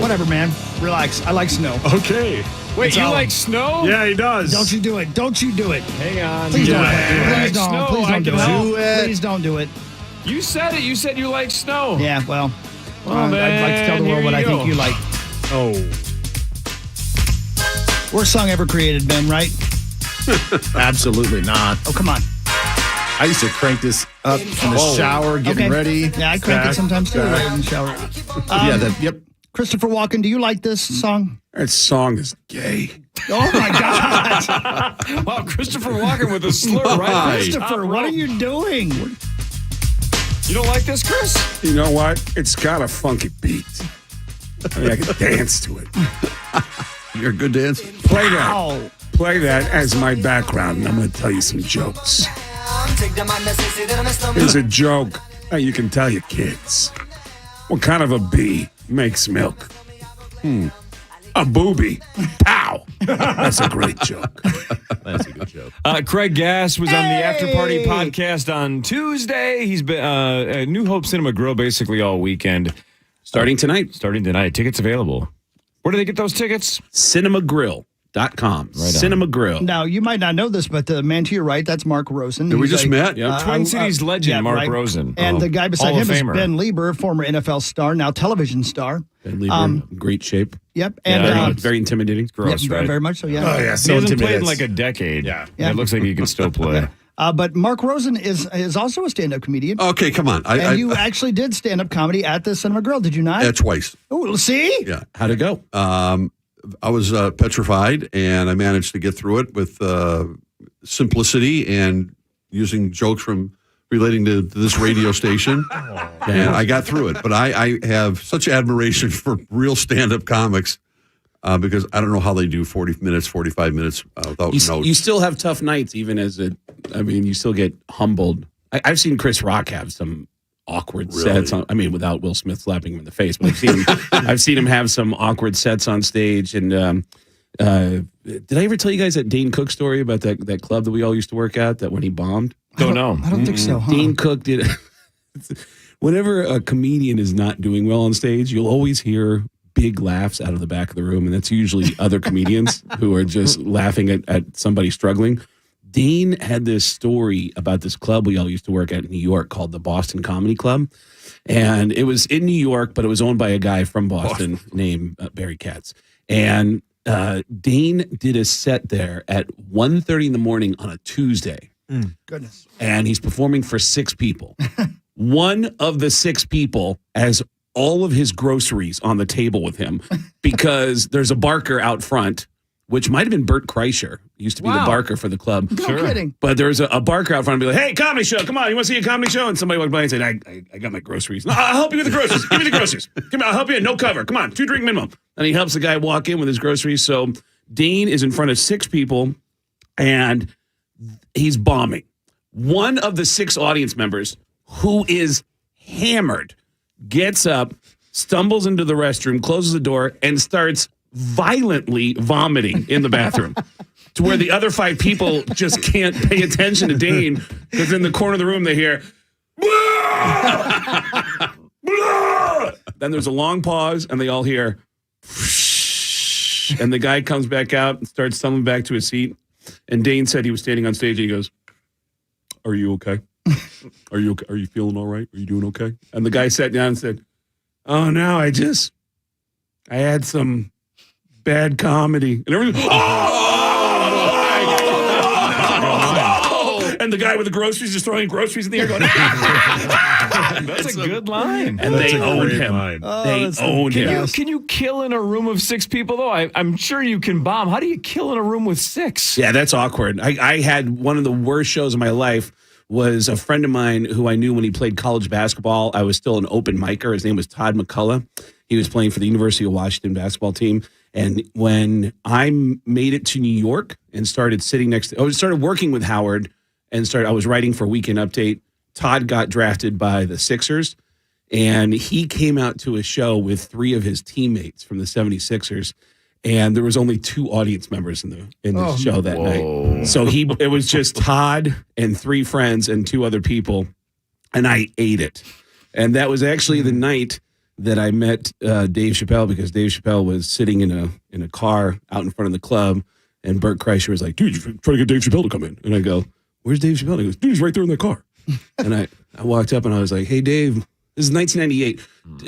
Whatever, man. Relax. I like snow. Okay. Wait, you like snow? Yeah, he does. Don't you do it. Don't you do it. Hang on. Please don't. Yeah. Please don't. Snow, Please I don't do can it. help. Please don't do it. You said it. You said you like snow. Yeah, well, Well, I'd like to tell the then world what here I you think go. you like. Oh. Worst song ever created, Ben, right? Absolutely not. Oh, come on. I used to crank this up in the shower, getting Okay. ready. Yeah, I crank it sometimes too right in the shower. Yep. Christopher Walken, do you like this song? That song is gay. Oh, my God. Wow, Christopher Walken with a slur, right? Christopher, what are you doing? You don't like this, Chris? You know what? It's got a funky beat. I mean, I can dance to it. You're a good dancer. Play that. Ow. Play that as my background, and I'm going to tell you some jokes. Here's a joke that you can tell your kids. What kind of a bee makes milk? A booby. Pow. That's a great joke. That's a good joke. Craig Gass was on the After Party podcast on Tuesday. He's been at New Hope Cinema Grill basically all weekend. Starting tonight. Tickets available. Where do they get those tickets? Cinemagrill.com. Cinema Grill. Now, you might not know this, but the man to your right, that's Mark Rosen. Did we He's just met? Yeah. Twin Cities legend, Mark Rosen. And the guy beside Hall him of is Famer. Ben Leber, former NFL star, now television star. Ben Lieber, great shape. Yep. And Yeah, Very intimidating. Gross, yep, right? very much so, yeah. Oh, yeah. He So hasn't played in intimidating. like a decade. Yeah. Yeah. It looks like he can still play. But Mark Rosen is also a stand-up comedian. Okay, come on. And you actually did stand-up comedy at the Cinema Grill, did you not? Twice. Oh, see? Yeah. How'd it go? I was petrified, and I managed to get through it with simplicity and using jokes from relating to this radio station. And I got through it. But I have such admiration for real stand-up comics because I don't know how they do 40 minutes, 45 minutes without notes. You still have tough nights, even as you still get humbled. I've seen Chris Rock have some awkward sets on, without Will Smith slapping him in the face, but I've seen him have some awkward sets on stage. And did I ever tell you guys that Dane Cook story about that club that we all used to work at, that when he bombed? Don't know. I don't think so, huh? Dane Cook did. Whenever a comedian is not doing well on stage, you'll always hear big laughs out of the back of the room, and that's usually other comedians who are just laughing at somebody struggling. Dane had this story about this club we all used to work at in New York called the Boston Comedy Club. And it was in New York, but it was owned by a guy from Boston named Barry Katz. And Dane did a set there at 1:30 in the morning on a Tuesday. Goodness. And he's performing for 6 people. One of the 6 people has all of his groceries on the table with him because there's a barker out front, which might have been Bert Kreischer. He used to be the barker for the club. No kidding. But there was a barker out front and be like, hey, comedy show, come on, you want to see a comedy show? And somebody walked by and said, I got my groceries. No, I'll help you with the groceries. Give me the groceries. Come on, I'll help you. No cover. Come on, 2 drink minimum. And he helps the guy walk in with his groceries. So Dane is in front of 6 people and he's bombing. One of the 6 audience members, who is hammered, gets up, stumbles into the restroom, closes the door, and starts violently vomiting in the bathroom to where the other 5 people just can't pay attention to Dane because in the corner of the room they hear, blah! Blah! Then there's a long pause and they all hear, and the guy comes back out and starts stumbling back to his seat. And Dane said he was standing on stage and he goes, are you okay? Are you okay? Are you feeling all right? Are you doing okay? And the guy sat down and said, oh, no, I had some bad comedy. And everyone, and the guy with the groceries is throwing groceries in the air going, That's a good line. and they owned him. They owned him. Can you kill in a room of 6 people, though? I'm sure you can bomb. How do you kill in a room with 6? Yeah, that's awkward. I had one of the worst shows of my life. Was a friend of mine who I knew when he played college basketball. I was still an open micer. His name was Todd McCullough. He was playing for the University of Washington basketball team. And when I made it to New York and started started working with Howard and I was writing for Weekend Update, Todd got drafted by the Sixers. And he came out to a show with 3 of his teammates from the 76ers. And there was only 2 audience members in the show that night. So it was just Todd and 3 friends and 2 other people, and I ate it. And that was actually the night that I met Dave Chappelle because Dave Chappelle was sitting in a car out in front of the club, and Bert Kreischer was like, "Dude, you're trying to get Dave Chappelle to come in." And I go, "Where's Dave Chappelle?" And he goes, "Dude, he's right there in the car." And I walked up and I was like, "Hey, Dave." This is 1998.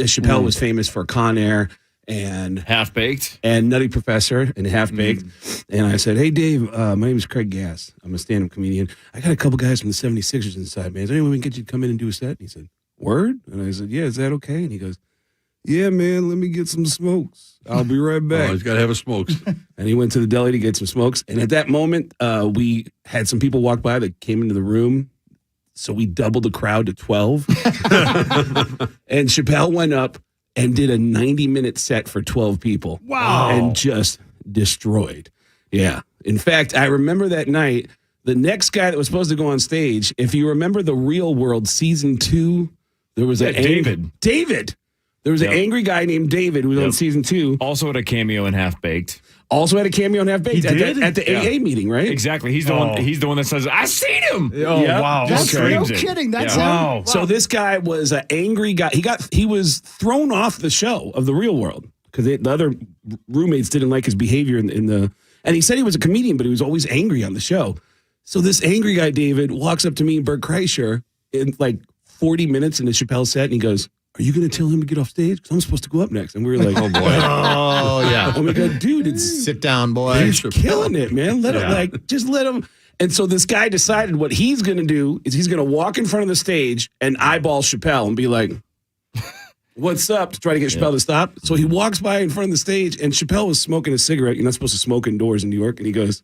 Chappelle was famous for Con Air and Half Baked and Nutty Professor and Half Baked. And I said, "Hey, Dave, my name is Craig Gass. I'm a stand-up comedian. I got a couple guys from the 76ers inside, man. Is there any way we can get you to come in and do a set?" And he said, "Word?" And I said, "Yeah, is that okay?" And he goes, "Yeah, man, let me get some smokes. I'll be right back." Oh, he's got to have a smokes. And he went to the deli to get some smokes. And at that moment, we had some people walk by that came into the room. So we doubled the crowd to 12. And Chappelle went up and did a 90-minute set for 12 people. Wow. And just destroyed. Yeah. In fact, I remember that night, the next guy that was supposed to go on stage, if you remember The Real World Season 2, there was David. There was an angry guy named David who was on Season 2. Also had a cameo in Half Baked. Also had a cameo in Half Baked at the AA meeting, right? Exactly. He's the one. He's the one that says, "I seen him." Oh, wow. That's no Screams it. kidding. That's Wow. him. So this guy was an angry guy. He was thrown off the show of The Real World because the other roommates didn't like his behavior in the. And he said he was a comedian, but he was always angry on the show. So this angry guy, David, walks up to me and Bert Kreischer in like 40 minutes into Chappelle's set, and he goes, "Are you going to tell him to get off stage? Because I'm supposed to go up next." And we were like, "Oh boy." Oh, yeah. And we go, "Dude, it's Sit down, boy. he's killing it, man. Let him just let him." And so this guy decided what he's going to do is he's going to walk in front of the stage and eyeball Chappelle and be like, "What's up?" to try to get Chappelle to stop. So he walks by in front of the stage and Chappelle was smoking a cigarette. You're not supposed to smoke indoors in New York. And he goes,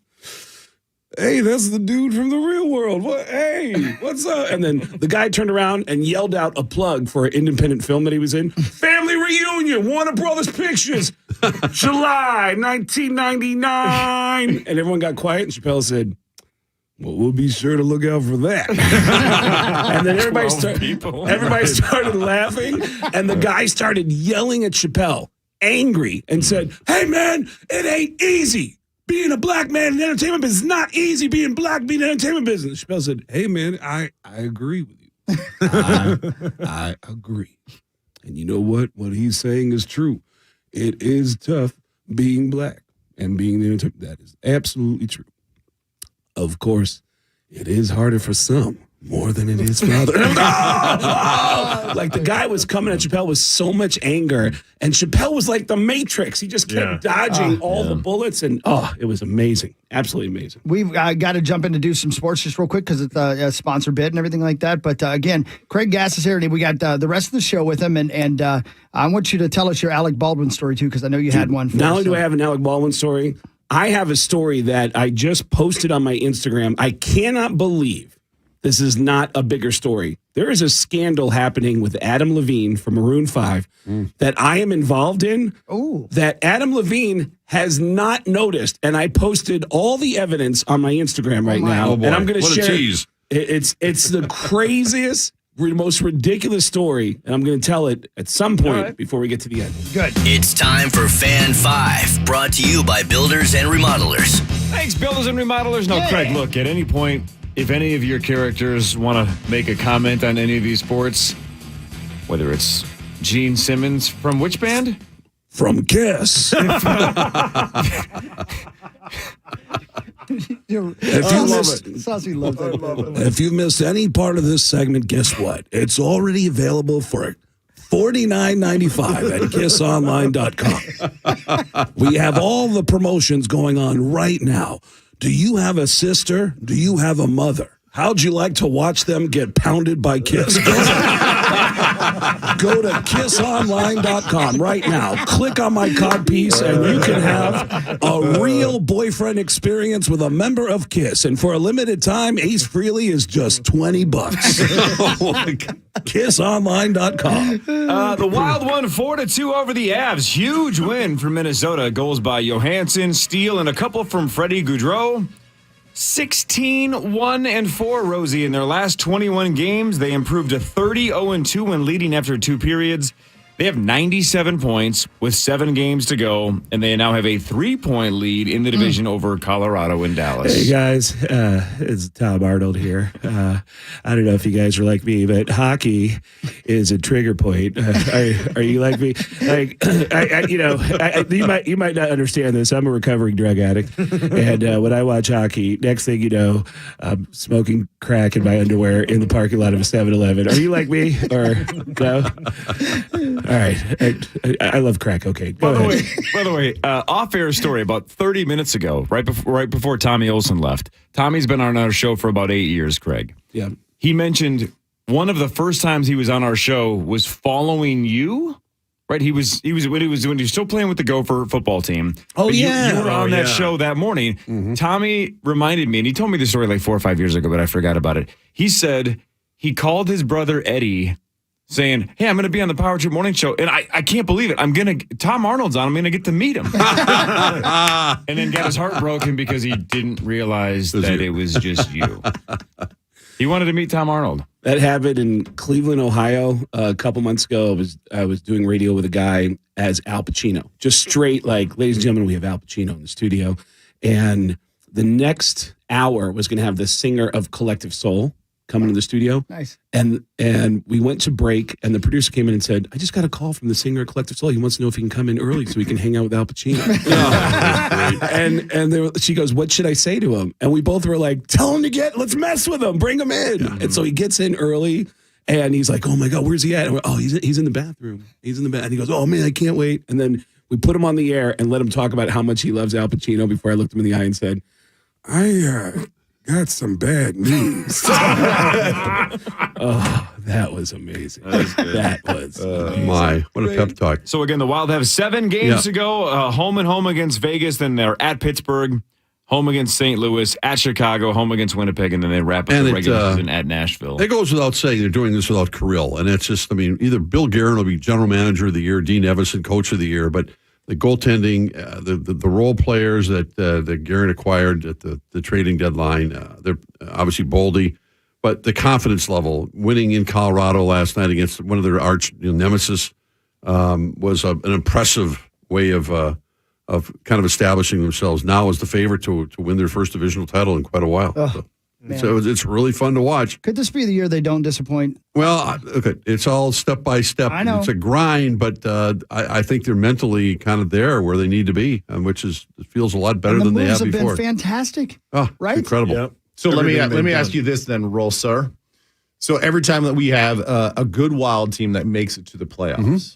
"Hey, that's the dude from The Real World. What? Hey, what's up?" And then the guy turned around and yelled out a plug for an independent film that he was in. "Family Reunion, Warner Brothers Pictures, July 1999. And everyone got quiet, and Chappelle said, "Well, we'll be sure to look out for that." And then everybody started laughing, and the guy started yelling at Chappelle, angry, and said, "Hey, man, it ain't easy. Being a black man in the entertainment business is not easy. Being black, being in the entertainment business." Chappelle said, "Hey, man, I agree with you. I agree. And you know what? What he's saying is true. It is tough being black and being in the entertainment. That is absolutely true. Of course, it is harder for some more than it is for others." Like the guy was coming at Chappelle with so much anger, and Chappelle was like the Matrix. He just kept dodging all the bullets, and it was amazing, absolutely amazing. We've got to jump in to do some sports just real quick because it's a sponsor bid and everything like that. But again, Craig Gass is here, and we got the rest of the show with him. And I want you to tell us your Alec Baldwin story too, because I know you had one. Not only do I have an Alec Baldwin story, I have a story that I just posted on my Instagram. I cannot believe this is not a bigger story. There is a scandal happening with Adam Levine from Maroon 5 that I am involved in that Adam Levine has not noticed. And I posted all the evidence on my Instagram right now. Oh boy. And I'm going to What a share. tease. It's the craziest, most ridiculous story. And I'm going to tell it at some point before we get to the end. Good. It's time for Fan 5, brought to you by Builders and Remodelers. Thanks, Builders and Remodelers. No, Craig, look, at any point, if any of your characters want to make a comment on any of these sports, whether it's Gene Simmons from which band? From Kiss. Saucy loves that. If you missed any part of this segment, guess what? It's already available for $49.95 at kissonline.com. We have all the promotions going on right now. Do you have a sister? Do you have a mother? How'd you like to watch them get pounded by Kiss? Go to kissonline.com right now. Click on my codpiece and you can have a real boyfriend experience with a member of Kiss. And for a limited time, Ace Frehley is just $20. Kissonline.com. The Wild won 4-2 over the Avs. Huge win for Minnesota. Goals by Johansson, Steele, and a couple from Freddie Gaudreau. 16-1-4, Rosie. In their last 21 games, they improved to 30-0-2 when leading after 2 periods. They have 97 points with 7 games to go, and they now have a 3-point lead in the division over Colorado and Dallas. Hey guys, it's Tom Arnold here. I don't know if you guys are like me, but hockey is a trigger point. Are you like me? Like, you might not understand this. I'm a recovering drug addict, and when I watch hockey, next thing you know, I'm smoking crack in my underwear in the parking lot of a 7-Eleven. Are you like me, or no? All right, I love crack. Okay, go ahead. By the way, off-air story about 30 minutes ago, right before Tommy Olsen left. Tommy's been on our show for about 8 years, Craig. Yeah. He mentioned one of the first times he was on our show was following you. Right, he was when he was still playing with the Gopher football team. Oh, But yeah. you were on that yeah. show that morning. Mm-hmm. Tommy reminded me, and he told me the story like 4 or 5 years ago, but I forgot about it. He said he called his brother Eddie, saying, "Hey, I'm going to be on the Power Trip Morning Show, and I can't believe it. Tom Arnold's on. I'm going to get to meet him." And then got his heart broken because he didn't realize that it was just you. He wanted to meet Tom Arnold. That happened in Cleveland, Ohio, a couple months ago. I was doing radio with a guy as Al Pacino, just straight like, ladies and gentlemen, we have Al Pacino in the studio, and the next hour was going to have the singer of Collective Soul come into the studio. Nice. And we went to break, and the producer came in and said, "I just got a call from the singer of Collective Soul. He wants to know if he can come in early so we can hang out with Al Pacino." She goes, "What should I say to him?" And we both were like, "Tell him let's mess with him, bring him in." Yeah. And so he gets in early, and he's like, "Oh my God, where's he at?" And we're, "Oh, he's in the bathroom. He's in the bath." And he goes, "Oh man, I can't wait." And then we put him on the air and let him talk about how much he loves Al Pacino before I looked him in the eye and said, "I got some bad news." Oh, that was amazing. That was amazing. What a pep talk. So again, the Wild have 7 games to go. Home and home against Vegas, then they're at Pittsburgh, home against St. Louis, at Chicago, home against Winnipeg, and then they wrap up the regular season at Nashville. It goes without saying they're doing this without Kirill, and it's just, either Bill Guerin will be general manager of the year, Dean Evison coach of the year, but the goaltending, the role players that Guerin acquired at the trading deadline, they're obviously Boldy, but the confidence level, winning in Colorado last night against one of their arch nemesis, was an impressive way of kind of establishing themselves now as the favorite to win their first divisional title in quite a while. So it's really fun to watch. Could this be the year they don't disappoint? Well, okay, it's all step by step. I know. It's a grind, but I think they're mentally kind of there where they need to be, which feels a lot better than they have before. The moves have been fantastic. Oh, right? Incredible. Yep. So let me ask you this then, Roll Sir. So every time that we have a good Wild team that makes it to the playoffs,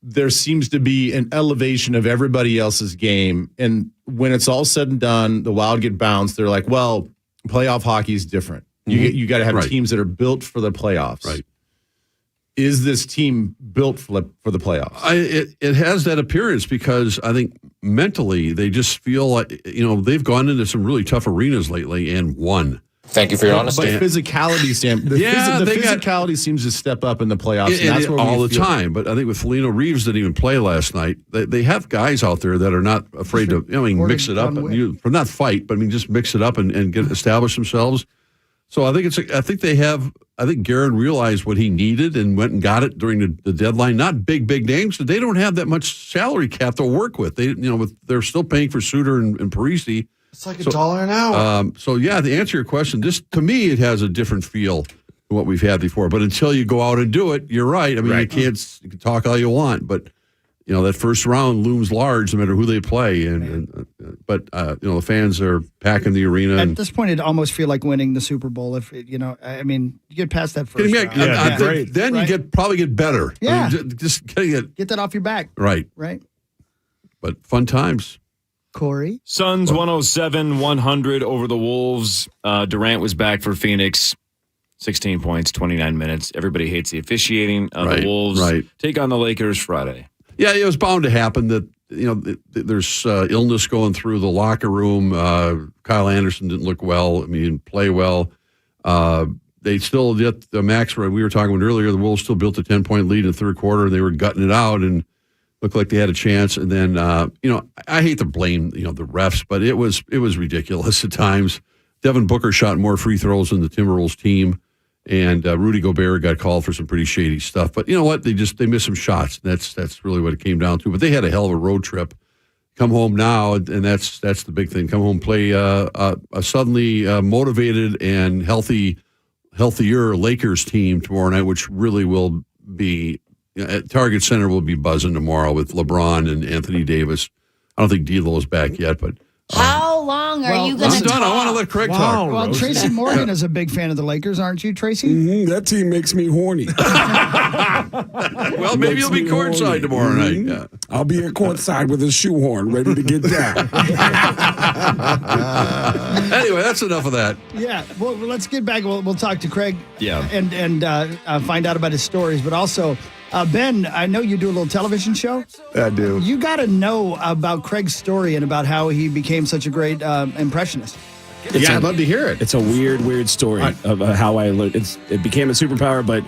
there seems to be an elevation of everybody else's game. And when it's all said and done, the Wild get bounced. They're like, well, playoff hockey is different. You got to have teams that are built for the playoffs. Right. Is this team built for the playoffs? It has that appearance because I think mentally they just feel like, they've gone into some really tough arenas lately and won. Thank you for your honesty. But physicality physicality seems to step up in the playoffs. And that's where all the time. But I think with Foligno Reeves didn't even play last night. They have guys out there that are not afraid to mix it up, not fight, but just mix it up and establish themselves. So I think Guerin realized what he needed and went and got it during the deadline. Not big names, but they don't have that much salary cap to work with. They're still paying for Suter and Parisi. It's like $1 an hour. To answer your question, to me, it has a different feel than what we've had before. But until you go out and do it, you're right. You can talk all you want, but that first round looms large no matter who they play. But the fans are packing the arena. At this point, it almost feel like winning the Super Bowl. If you get past that first round. Great. Then you probably get better. Yeah, just getting it. Get that off your back. Right. But fun times. Corey? Suns 107-100 over the Wolves. Durant was back for Phoenix. 16 points, 29 minutes. Everybody hates the officiating. The Wolves take on the Lakers Friday. Yeah, it was bound to happen that, there's illness going through the locker room. Kyle Anderson didn't look well. Didn't play well. They still get the max. We were talking about earlier, the Wolves still built a 10-point lead in the third quarter. They were gutting it out and looked like they had a chance. And then, I hate to blame, the refs, but it was ridiculous at times. Devin Booker shot more free throws than the Timberwolves team. And Rudy Gobert got called for some pretty shady stuff. But you know what? They missed some shots. That's really what it came down to. But they had a hell of a road trip. Come home now, and that's the big thing. Come home, play a suddenly motivated and healthier Lakers team tomorrow night, which really will be at Target Center will be buzzing tomorrow with LeBron and Anthony Davis. I don't think D'Lo is back yet, but how long are you going to I'm done. talk? I want to let Craig talk. Well, Tracy Morgan is a big fan of the Lakers, aren't you, Tracy? Mm-hmm. That team makes me horny. Well, maybe you'll be courtside tomorrow night. Yeah. I'll be at courtside with a shoehorn ready to get down. Anyway, that's enough of that. Yeah. Well, let's get back. We'll talk to Craig. Yeah. And find out about his stories, but also. Ben, I know you do a little television show. I do. You got to know about Craig's story and about how he became such a great impressionist. I'd love to hear it. It's a weird story of how I learned. It became a superpower, but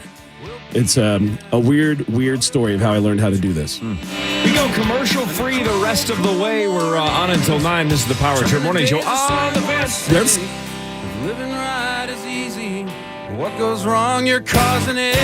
it's a weird story of how I learned how to do this. We go commercial free the rest of the way. We're on until 9. This is the Power Trip Morning Show on the Fan. Living right is easy. What goes wrong, you're causing it.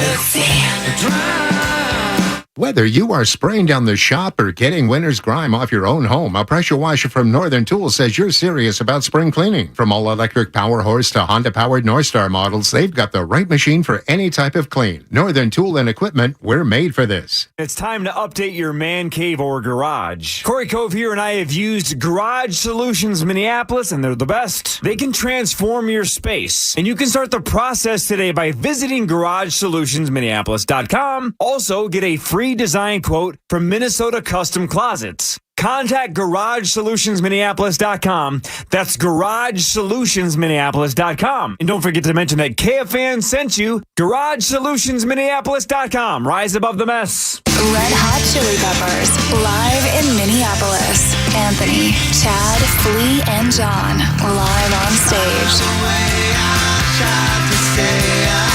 Whether you are spraying down the shop or getting winter's grime off your own home, a pressure washer from Northern Tools says you're serious about spring cleaning. From all-electric power horse to Honda-powered Northstar models, they've got the right machine for any type of clean. Northern Tool and Equipment, we're made for this. It's time to update your man cave or garage. Corey Cove here, and I have used Garage Solutions Minneapolis, and they're the best. They can transform your space, and you can start the process today by visiting GarageSolutionsMinneapolis.com. Also, get a free design quote from Minnesota Custom Closets. Contact GarageSolutionsMinneapolis.com. That's GarageSolutionsMinneapolis.com. And don't forget to mention that KFan sent you. GarageSolutionsMinneapolis.com. Rise above the mess. Red Hot Chili Peppers, live in Minneapolis. Anthony, Chad, Flea, and John, live on stage.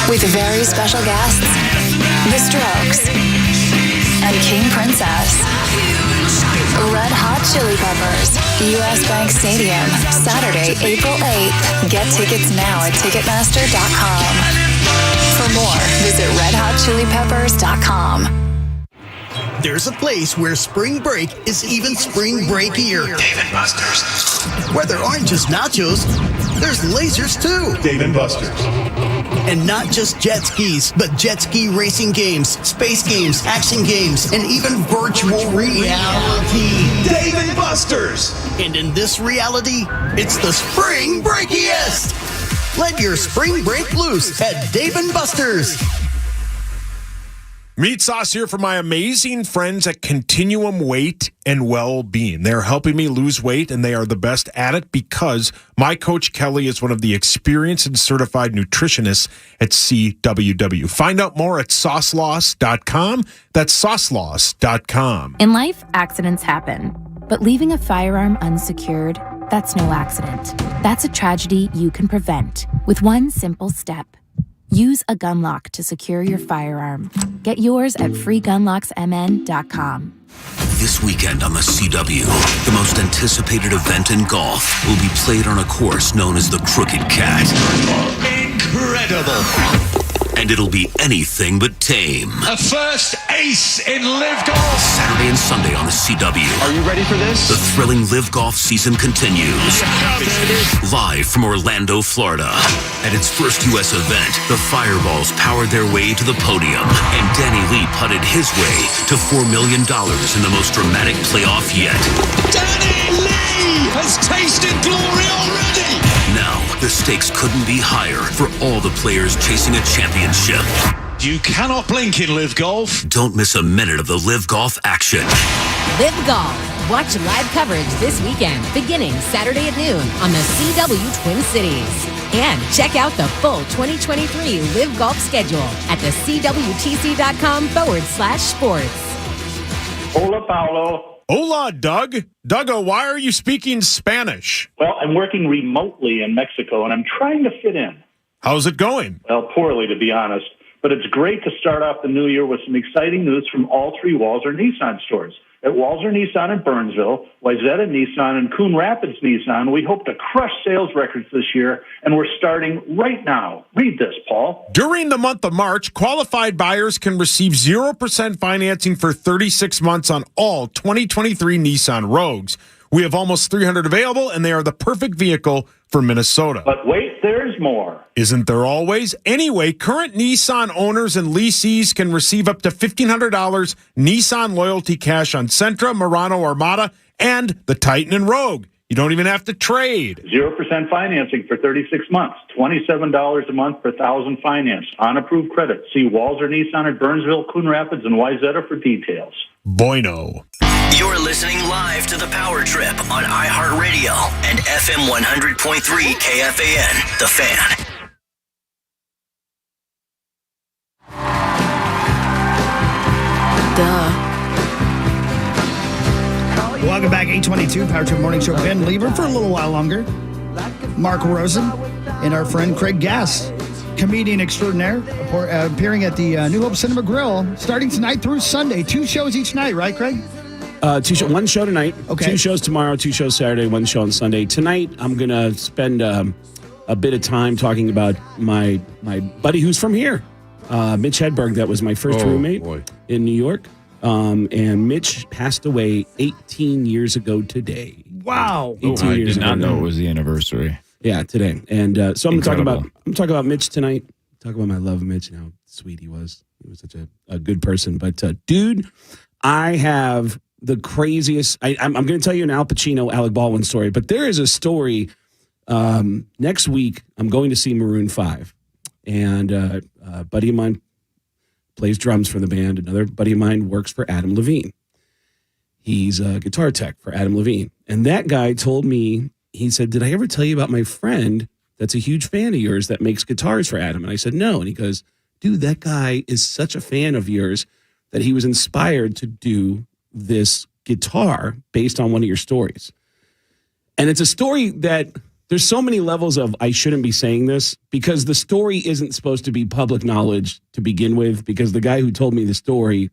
With very special guests, The Strokes, and King Princess. Red Hot Chili Peppers, U.S. Bank Stadium, Saturday, April 8th. Get tickets now at Ticketmaster.com. For more, visit RedHotChiliPeppers.com. There's a place where spring break is even spring breakier. Dave & Buster's. Where there aren't just nachos, there's lasers too. Dave & Buster's. And not just jet skis, but jet ski racing games, space games, action games, and even virtual reality. Dave & Buster's. And in this reality, it's the spring breakiest. Let your spring break loose at Dave & Buster's. Meat Sauce here for my amazing friends at Continuum Weight and Well-Being. They're helping me lose weight, and they are the best at it because my coach Kelly is one of the experienced and certified nutritionists at CWW. Find out more at sauceloss.com. That's sauceloss.com. In life, accidents happen, but leaving a firearm unsecured, that's no accident. That's a tragedy you can prevent with one simple step. Use a gun lock to secure your firearm. Get yours at freegunlocksmn.com. This weekend on the CW, the most anticipated event in golf will be played on a course known as the Crooked Cat. Incredible! And it'll be anything but tame. A first ace in Live Golf. Saturday and Sunday on the CW. Are you ready for this? The thrilling Live Golf season continues. Live from Orlando, Florida. At its first U.S. event, the Fireballs powered their way to the podium, and Danny Lee putted his way to $4 million in the most dramatic playoff yet. Danny Lee has tasted glory already. Now, the stakes couldn't be higher for all the players chasing a championship. You cannot blink in Live Golf. Don't miss a minute of the Live Golf action. Live Golf. Watch live coverage this weekend, beginning Saturday at noon on the CW Twin Cities. And check out the full 2023 Live Golf schedule at the CWTC.com/sports. Hola, Paulo. Hola, Doug. Doug, why are you speaking Spanish? Well, I'm working remotely in Mexico, and I'm trying to fit in. How's it going? Well, poorly, to be honest. But it's great to start off the new year with some exciting news from all three Walzer Nissan stores. At Walzer Nissan in Burnsville, Wayzata Nissan, and Coon Rapids Nissan, we hope to crush sales records this year, and we're starting right now. Read this, Paul. During the month of March, qualified buyers can receive 0% financing for 36 months on all 2023 Nissan Rogues. We have almost 300 available, and they are the perfect vehicle for Minnesota. But wait, there's more. Isn't there always? Anyway, current Nissan owners and lessees can receive up to $1,500 Nissan loyalty cash on Sentra, Murano, Armada, and the Titan and Rogue. You don't even have to trade. 0% financing for 36 months. $27 a month per thousand financed. On approved credit. See Walzer Nissan at Burnsville, Coon Rapids, and Wayzata for details. Bueno. You're listening live to The Power Trip on iHeartRadio and FM 100.3 KFAN, The Fan. Welcome back, 822 Power Trip Morning Show. Ben Leber for a little while longer. Mark Rosen and our friend Craig Gass, comedian extraordinaire, appearing at the New Hope Cinema Grill starting tonight through Sunday. 2 shows each night, right, Craig? One show tonight, okay. 2 shows tomorrow, 2 shows Saturday, 1 show on Sunday. Tonight, I'm going to spend a bit of time talking about my buddy who's from here, Mitch Hedberg. That was my first roommate in New York. And Mitch passed away 18 years ago today. Wow. 18 I years did not ago. know it was the anniversary. Yeah, today. And so I'm talking Incredible. about Mitch tonight. Talk about my love of Mitch and how sweet he was. He was such a good person. But dude, I have the craziest. I'm going to tell you an Al Pacino, Alec Baldwin story. But there is a story. Next week, I'm going to see Maroon 5, and a buddy of mine plays drums for the band. Another buddy of mine works for Adam Levine. He's a guitar tech for Adam Levine. And that guy told me, he said, did I ever tell you about my friend that's a huge fan of yours that makes guitars for Adam? And I said, no. And he goes, dude, that guy is such a fan of yours that he was inspired to do this guitar based on one of your stories. And it's a story that there's so many levels of I shouldn't be saying this, because the story isn't supposed to be public knowledge to begin with, because the guy who told me the story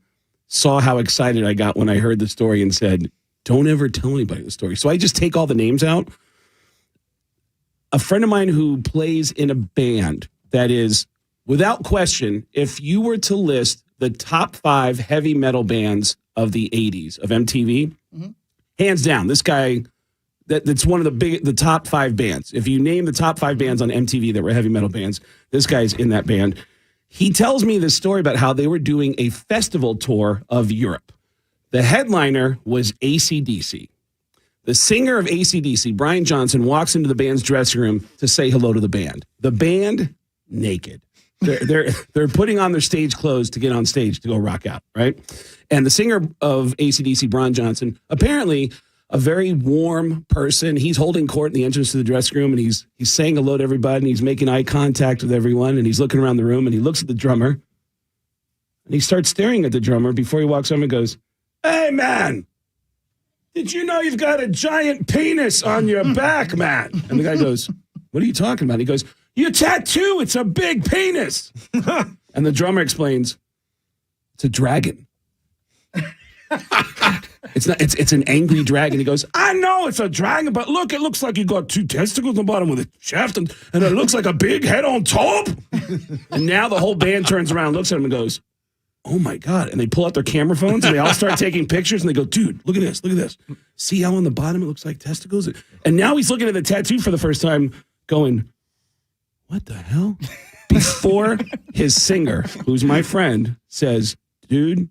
saw how excited I got when I heard the story and said, don't ever tell anybody the story. So I just take all the names out. A friend of mine who plays in a band that is, without question, if you were to list the top 5 heavy metal bands of the 80s of MTV, hands down, this guy, that's one of the top 5 bands. If you name the top 5 bands on MTV that were heavy metal bands, this guy's in that band. He tells me this story about how they were doing a festival tour of Europe. The headliner was AC/DC. The singer of AC/DC, Brian Johnson, walks into the band's dressing room to say hello to the band. The band, naked. They're putting on their stage clothes to get on stage to go rock out, right? And the singer of AC/DC, Brian Johnson, apparently a very warm person. He's holding court in the entrance to the dressing room, and he's saying hello to everybody, and he's making eye contact with everyone, and he's looking around the room, and he looks at the drummer, and he starts staring at the drummer before he walks over and goes, hey, man, did you know you've got a giant penis on your back, man? And the guy goes, what are you talking about? He goes, your tattoo, it's a big penis. And the drummer explains, it's a dragon. It's an angry dragon. He goes, I know it's a dragon, but look, it looks like you got 2 testicles on the bottom with a shaft, and it looks like a big head on top. And now the whole band turns around, looks at him, and goes, oh my God. And they pull out their camera phones, and they all start taking pictures, and they go, dude, look at this, look at this. See how on the bottom it looks like testicles? And now he's looking at the tattoo for the first time, going, what the hell? Before his singer, who's my friend, says, dude,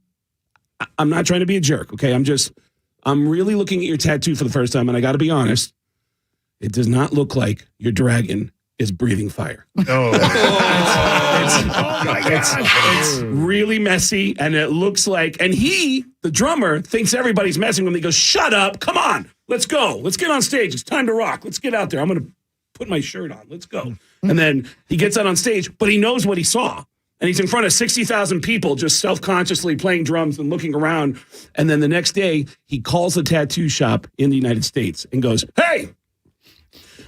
I'm not trying to be a jerk, okay? I'm really looking at your tattoo for the first time, and I got to be honest, it does not look like your dragon is breathing fire. It's really messy, and it looks like, and the drummer, thinks everybody's messing with him. He goes, shut up, come on, let's go. Let's get on stage. It's time to rock. Let's get out there. I'm going to put my shirt on. Let's go. And then he gets out on stage, but he knows what he saw. And he's in front of 60,000 people just self-consciously playing drums and looking around. And then the next day, he calls the tattoo shop in the United States and goes, hey,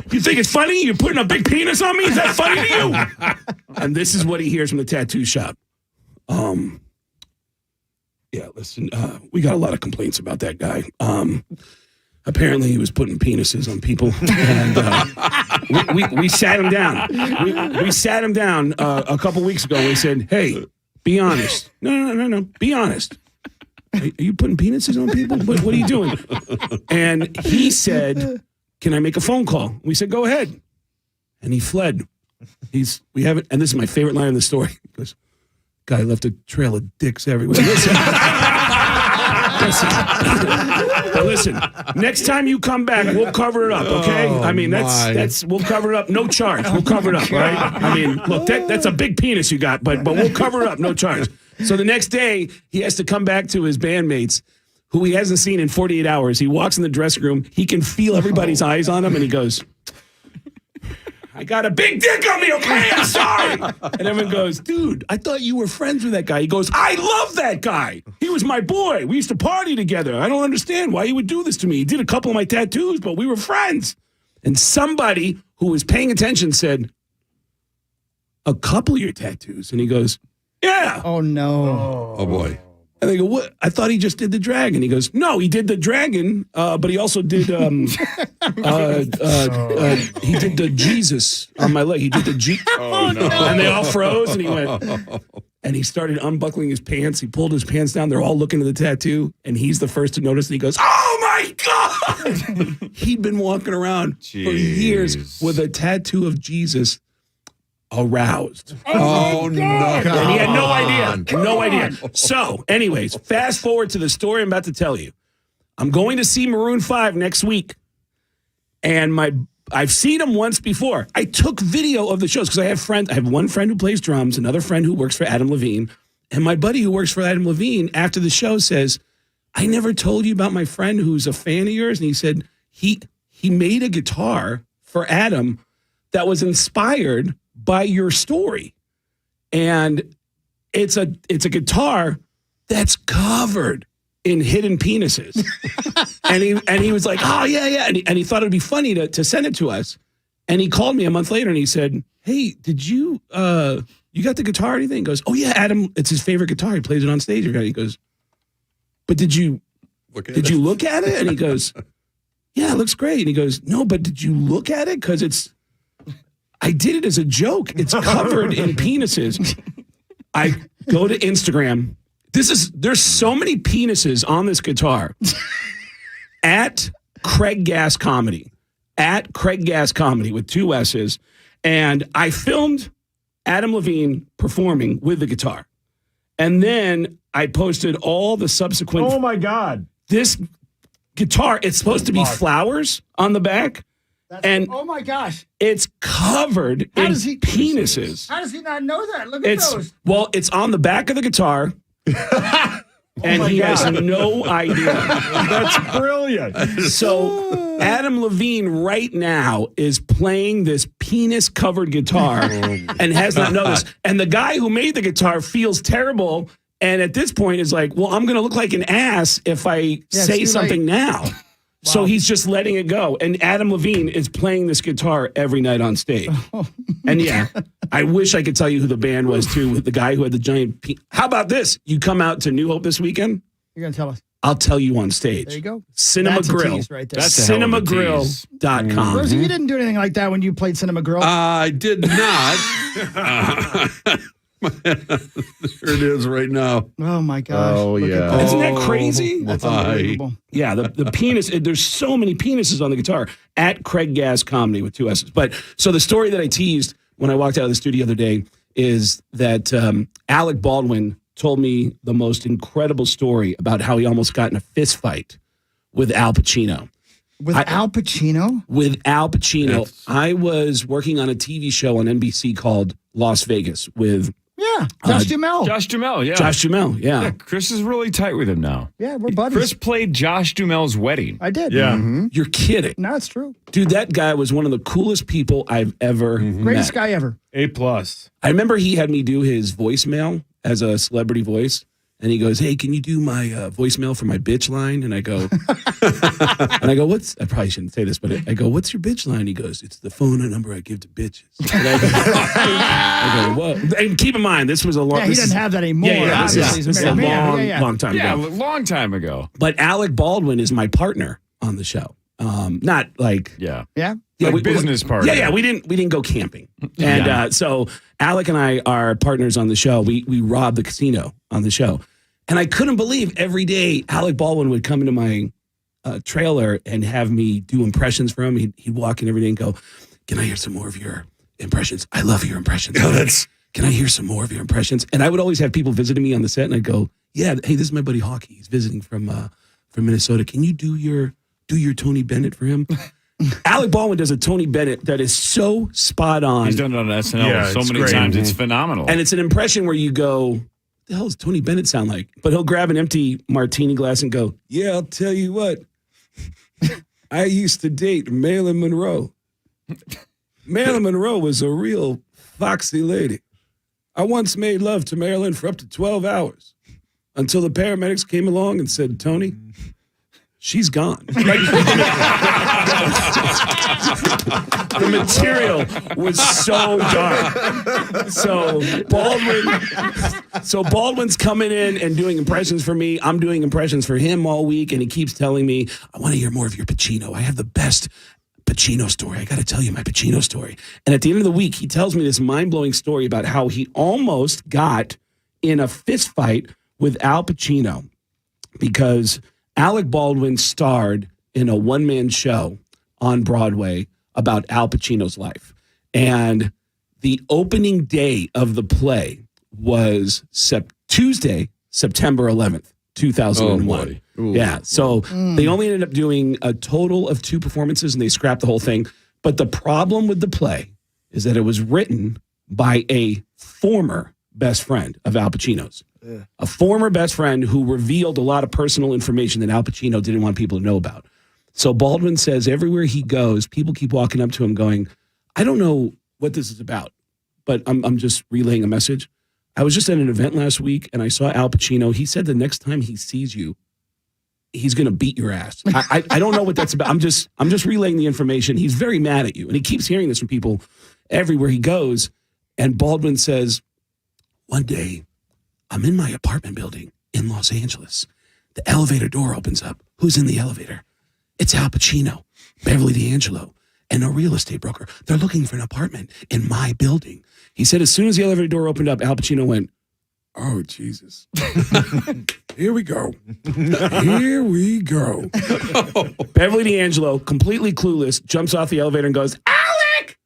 you think it's funny? You're putting a big penis on me? Is that funny to you? And this is what he hears from the tattoo shop. Yeah, listen, we got a lot of complaints about that guy. Apparently, he was putting penises on people, and we sat him down. We sat him down a couple weeks ago. We said, "Hey, be honest. No. Be honest. Are you putting penises on people? What are you doing?" And he said, "Can I make a phone call?" We said, "Go ahead." And he fled. We haven't. And this is my favorite line in the story. He goes, "Guy left a trail of dicks everywhere." Listen, next time you come back, we'll cover it up, okay? I mean, that's we'll cover it up, no charge. We'll cover it up, right? I mean, look, that's a big penis you got, but we'll cover it up, no charge. So the next day, he has to come back to his bandmates, who he hasn't seen in 48 hours. He walks in the dressing room, he can feel everybody's eyes on him, and he goes, "I got a big dick on me, okay? I'm sorry." And everyone goes, "Dude, I thought you were friends with that guy." He goes, "I love that guy. He was my boy. We used to party together. I don't understand why he would do this to me. He did a couple of my tattoos, but we were friends." And somebody who was paying attention said, "A couple of your tattoos?" And he goes, "Yeah." Oh, no. Oh, boy. And they go, "What? I thought he just did the dragon." He goes, "No, he did the dragon, but he also did he did the Jesus on my leg. He did the Oh, no. And they all froze, and he went, and he started unbuckling his pants. He pulled his pants down. They're all looking at the tattoo, and he's the first to notice. And he goes, "Oh my God!" He'd been walking around for years with a tattoo of Jesus. Aroused. Oh, no. And he had no idea. No idea. So, anyways, fast forward to the story I'm about to tell you. I'm going to see Maroon 5 next week. And I've seen them once before. I took video of the shows because I have friends. I have one friend who plays drums, another friend who works for Adam Levine. And my buddy who works for Adam Levine after the show says, "I never told you about my friend who's a fan of yours." And he said he made a guitar for Adam that was inspired by your story. And it's a guitar that's covered in hidden penises. and he was like, "Oh, yeah. And he thought it'd be funny to send it to us. And he called me a month later and he said, "Hey, did you got the guitar or anything?" He goes, "Oh, yeah, Adam, it's his favorite guitar. He plays it on stage." He goes, "But did you look at it?" And he goes, "Yeah, it looks great." And he goes, "No, but did you look at it? Because I did it as a joke. It's covered in penises." I go to Instagram. There's so many penises on this guitar. At Craig Gass Comedy. At Craig Gass Comedy with 2 S's. And I filmed Adam Levine performing with the guitar. And then I posted all the subsequent. Oh my God. This guitar, it's supposed to be flowers on the back. Oh my gosh. It's covered in penises. How does he not know that? Look at those. Well, it's on the back of the guitar. And he has no idea. That's brilliant. So Adam Levine right now is playing this penis-covered guitar and has not noticed. And the guy who made the guitar feels terrible. And at this point is like, well, I'm going to look like an ass if I say something now. Wow. So he's just letting it go. And Adam Levine is playing this guitar every night on stage. And yeah, I wish I could tell you who the band was too, with the guy who had the giant. How about this? You come out to New Hope this weekend? You're going to tell us. I'll tell you on stage. There you go. Cinema That's Grill. a tease right there. That's cinemagrill.com. Rosie, you didn't do anything like that when you played Cinema Grill. I did not. There it is right now. Oh my gosh. Oh, yeah. Isn't that crazy? That's unbelievable. Yeah, the penis, there's so many penises on the guitar. At Craig Gass Comedy with 2 S's. But so the story that I teased when I walked out of the studio the other day is that Alec Baldwin told me the most incredible story about how he almost got in a fist fight with Al Pacino. Al Pacino? With Al Pacino. Yes. I was working on a TV show on NBC called Las Vegas with Josh Duhamel. Josh Duhamel, yeah. Josh Duhamel, yeah. Chris is really tight with him now. Yeah, we're buddies. Chris played Josh Duhamel's wedding. I did. Yeah. Mm-hmm. You're kidding. No, it's true. Dude, that guy was one of the coolest people I've ever Greatest met. guy ever. A+. I remember he had me do his voicemail as a celebrity voice. And he goes, hey, can you do my voicemail for my bitch line? And I go, I probably shouldn't say this, but I go, what's your bitch line? He goes, it's the phone number I give to bitches. And I go, whoa. And keep in mind, this was a long. Yeah, he doesn't have that anymore. Yeah, this is a long time ago. Yeah, a long time ago. But Alec Baldwin is my partner on the show. Not like Yeah. Like business partner. Yeah, we didn't go camping, and so Alec and I are partners on the show. We robbed the casino on the show, and I couldn't believe every day Alec Baldwin would come into my trailer and have me do impressions for him. He'd walk in every day and go, "Can I hear some more of your impressions? I love your impressions. Can I hear some more of your impressions?" And I would always have people visiting me on the set, and I'd go, "Yeah, hey, this is my buddy Hawkey. He's visiting from Minnesota. Can you do your Tony Bennett for him?" Alec Baldwin does a Tony Bennett that is so spot on. He's done it on SNL so many times. It's phenomenal. And it's an impression where you go, what the hell does Tony Bennett sound like? But he'll grab an empty martini glass and go, yeah, I'll tell you what. I used to date Marilyn Monroe. Marilyn Monroe was a real foxy lady. I once made love to Marilyn for up to 12 hours until the paramedics came along and said, Tony, she's gone. The material was so dark. So Baldwin's coming in and doing impressions for me. I'm doing impressions for him all week, and he keeps telling me, I want to hear more of your Pacino. I have the best Pacino story. I got to tell you my Pacino story. And at the end of the week, he tells me this mind-blowing story about how he almost got in a fist fight with Al Pacino because Alec Baldwin starred in a one-man show on Broadway about Al Pacino's life. And the opening day of the play was Tuesday, September 11th, 2001. Yeah, so they only ended up doing a total of 2 performances, and they scrapped the whole thing. But the problem with the play is that it was written by a former best friend of Al Pacino's. A former best friend who revealed a lot of personal information that Al Pacino didn't want people to know about. So Baldwin says everywhere he goes, people keep walking up to him going, I don't know what this is about, but I'm just relaying a message. I was just at an event last week and I saw Al Pacino. He said the next time he sees you, he's going to beat your ass. I don't know what that's about. I'm just relaying the information. He's very mad at you. And he keeps hearing this from people everywhere he goes. And Baldwin says, one day, I'm in my apartment building in Los Angeles. The elevator door opens up. Who's in the elevator? It's Al Pacino, Beverly D'Angelo, and a real estate broker. They're looking for an apartment in my building. He said as soon as the elevator door opened up, Al Pacino went, oh, Jesus. Here we go. Here we go. Beverly D'Angelo, completely clueless, jumps off the elevator and goes, Alec!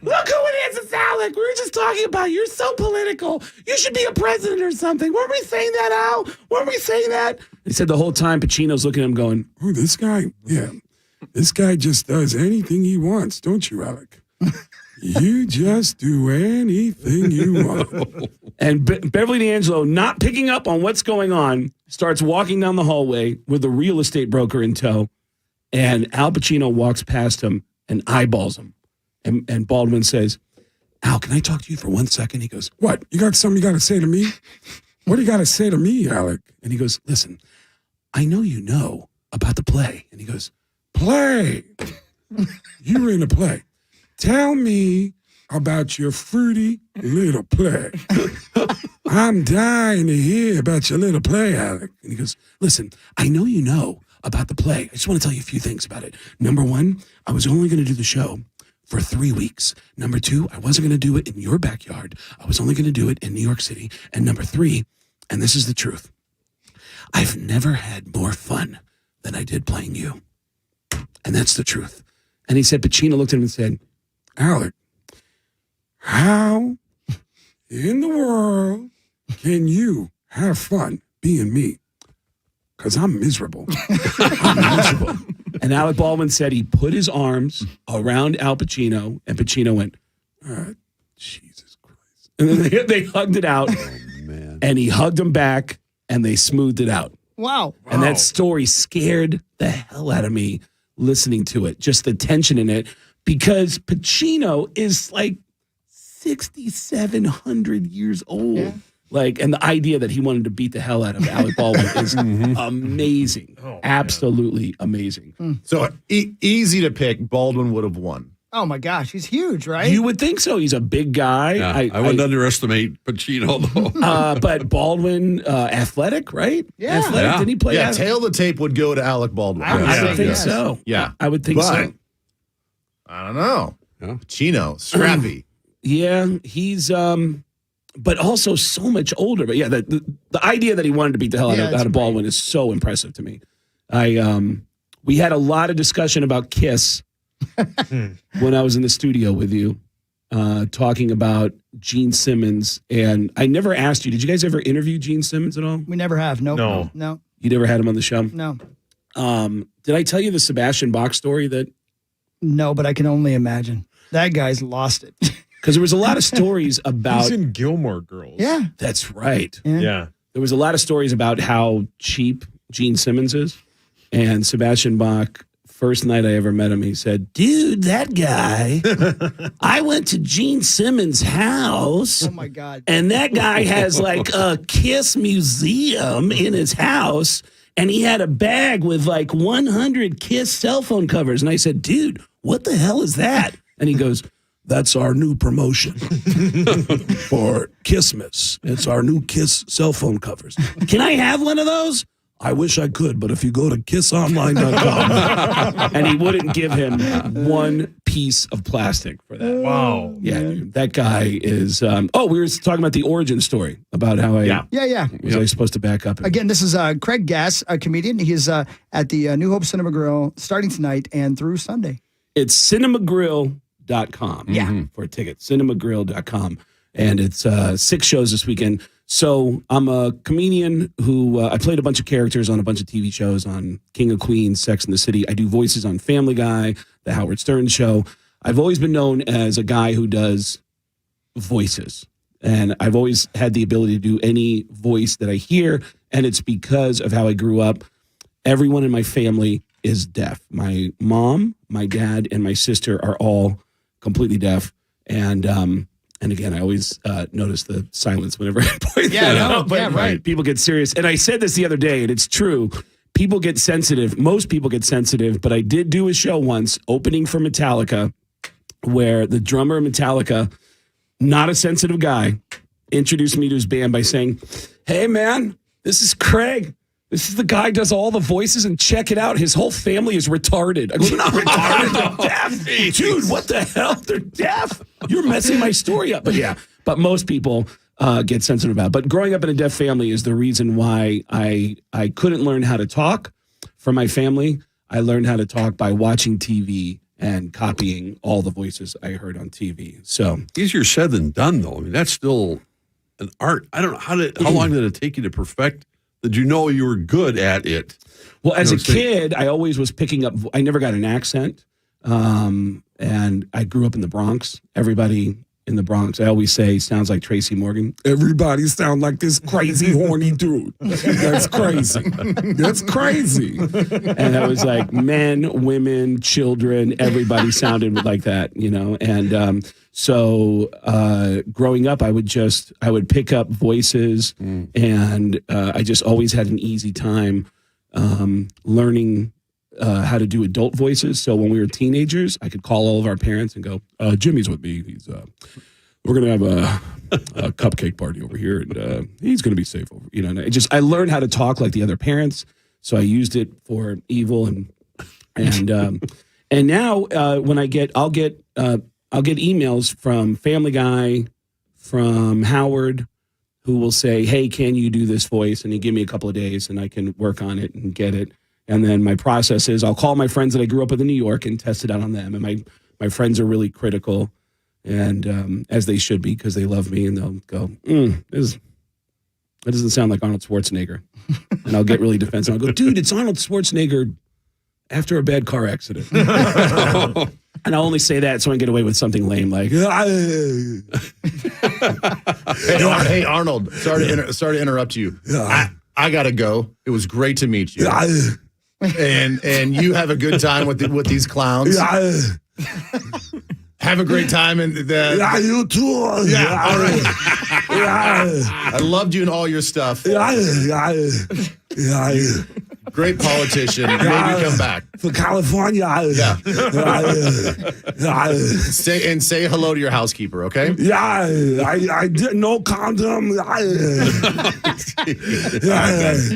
Look who it is, it's Alec. We were just talking about you're so political. You should be a president or something. Weren't we saying that, Al? Weren't we saying that? He said the whole time Pacino's looking at him going, oh, this guy, yeah. This guy just does anything he wants, don't you, Alec? You just do anything you want. And Beverly D'Angelo, not picking up on what's going on, starts walking down the hallway with a real estate broker in tow. And Al Pacino walks past him and eyeballs him. And Baldwin says, Al, can I talk to you for 1 second? He goes, what? You got something you got to say to me? What do you got to say to me, Alec? And he goes, listen, I know you know about the play. And he goes, play? You were in a play. Tell me about your fruity little play. I'm dying to hear about your little play, Alec. And he goes, listen, I know you know about the play. I just want to tell you a few things about it. Number one, I was only going to do the show for 3 weeks. Number two, I wasn't going to do it in your backyard. I was only going to do it in New York City. And number three, and this is the truth, I've never had more fun than I did playing you. And that's the truth. And he said, Pacino looked at him and said, Alec, how in the world can you have fun being me? Because I'm miserable. I'm miserable. And Alec Baldwin said he put his arms around Al Pacino, and Pacino went, Jesus Christ. And then they hugged it out, and he hugged him back, and they smoothed it out. Wow. And that story scared the hell out of me listening to it, just the tension in it, because Pacino is like 6,700 years old. Yeah. Like, and the idea that he wanted to beat the hell out of Alec Baldwin is amazing. Absolutely amazing. So easy to pick. Baldwin would have won. Oh my gosh, he's huge, right? You would think so. He's a big guy. Yeah, I wouldn't underestimate Pacino, though. But Baldwin, athletic, right? Yeah. Athletic. Didn't he play? Yeah, tail the tape would go to Alec Baldwin. I would think so. Yeah. I would think so. I don't know. Pacino, scrappy. Yeah, he's but also so much older. But yeah, the idea that he wanted to beat the hell out of Baldwin is so impressive to me. We had a lot of discussion about Kiss when I was in the studio with you, talking about Gene Simmons. And I never asked you, did you guys ever interview Gene Simmons at all? We never have. Nope. No. You never had him on the show? No. Did I tell you the Sebastian Bach story that? No, but I can only imagine. That guy's lost it. Because there was a lot of stories about. He's in Gilmore Girls. Yeah. That's right. Yeah. There was a lot of stories about how cheap Gene Simmons is. And Sebastian Bach, first night I ever met him, he said, dude, that guy, I went to Gene Simmons' house. Oh, my God. And that guy has like a Kiss museum in his house. And he had a bag with like 100 Kiss cell phone covers. And I said, dude, what the hell is that? And he goes, that's our new promotion for Kissmas. It's our new Kiss cell phone covers. Can I have one of those? I wish I could, but if you go to kissonline.com. And he wouldn't give him one piece of plastic for that. Wow. Yeah, dude, that guy is. We were talking about the origin story about how I. Yeah. Was I supposed to back up? Again, this is Craig Gass, a comedian. He's at the New Hope Cinema Grill starting tonight and through Sunday. It's cinemagrill.com. Yeah. For a ticket, cinemagrill.com. And it's 6 shows this weekend. So I'm a comedian who I played a bunch of characters on a bunch of TV shows on King of Queens, Sex and the City. I do voices on Family Guy, The Howard Stern Show. I've always been known as a guy who does voices. And I've always had the ability to do any voice that I hear. And it's because of how I grew up. Everyone in my family is deaf. My mom, my dad, and my sister are all completely deaf. And again, I always notice the silence whenever I point that out. But right. People get serious. And I said this the other day, and it's true. People get sensitive. Most people get sensitive. But I did do a show once, opening for Metallica, where the drummer of Metallica, not a sensitive guy, introduced me to his band by saying, hey, man, this is Craig. This is the guy who does all the voices, and check it out. His whole family is retarded. I go, they're not retarded. They're deaf. Dude, what the hell? They're deaf. You're messing my story up. But most people get sensitive about it. But growing up in a deaf family is the reason why I couldn't learn how to talk from my family. I learned how to talk by watching TV and copying all the voices I heard on TV. So easier said than done, though. I mean, that's still an art. I don't know how long did it take you to perfect? Did you know you were good at it? Well, as a kid, I always was picking up. I never got an accent, and I grew up in the Bronx. Everybody in the Bronx, I always say, sounds like Tracy Morgan. Everybody sound like this crazy horny dude. That's crazy. That's crazy. And I was like, men, women, children, everybody sounded like that, you know. And so growing up, I would pick up voices, and I just always had an easy time learning how to do adult voices. So when we were teenagers, I could call all of our parents and go, Jimmy's with me. We're going to have a cupcake party over here, and he's going to be safe over, you know. And I learned how to talk like the other parents. So I used it for evil, and now when I'll get emails from Family Guy, from Howard, who will say, hey, can you do this voice? And he give me a couple of days, and I can work on it and get it. And then my process is I'll call my friends that I grew up with in New York and test it out on them. And my friends are really critical, and as they should be, because they love me, and they'll go, that doesn't sound like Arnold Schwarzenegger. And I'll get really defensive. I'll go, dude, it's Arnold Schwarzenegger after a bad car accident. And I'll only say that so I can get away with something lame like, hey, Arnold, sorry to interrupt you. I got to go. It was great to meet you. And you have a good time with these clowns. Have a great time. And you too. Yeah, all right. I loved you in all your stuff. Great politician. Maybe come back for California. Yeah. Say hello to your housekeeper, okay? I did no condom.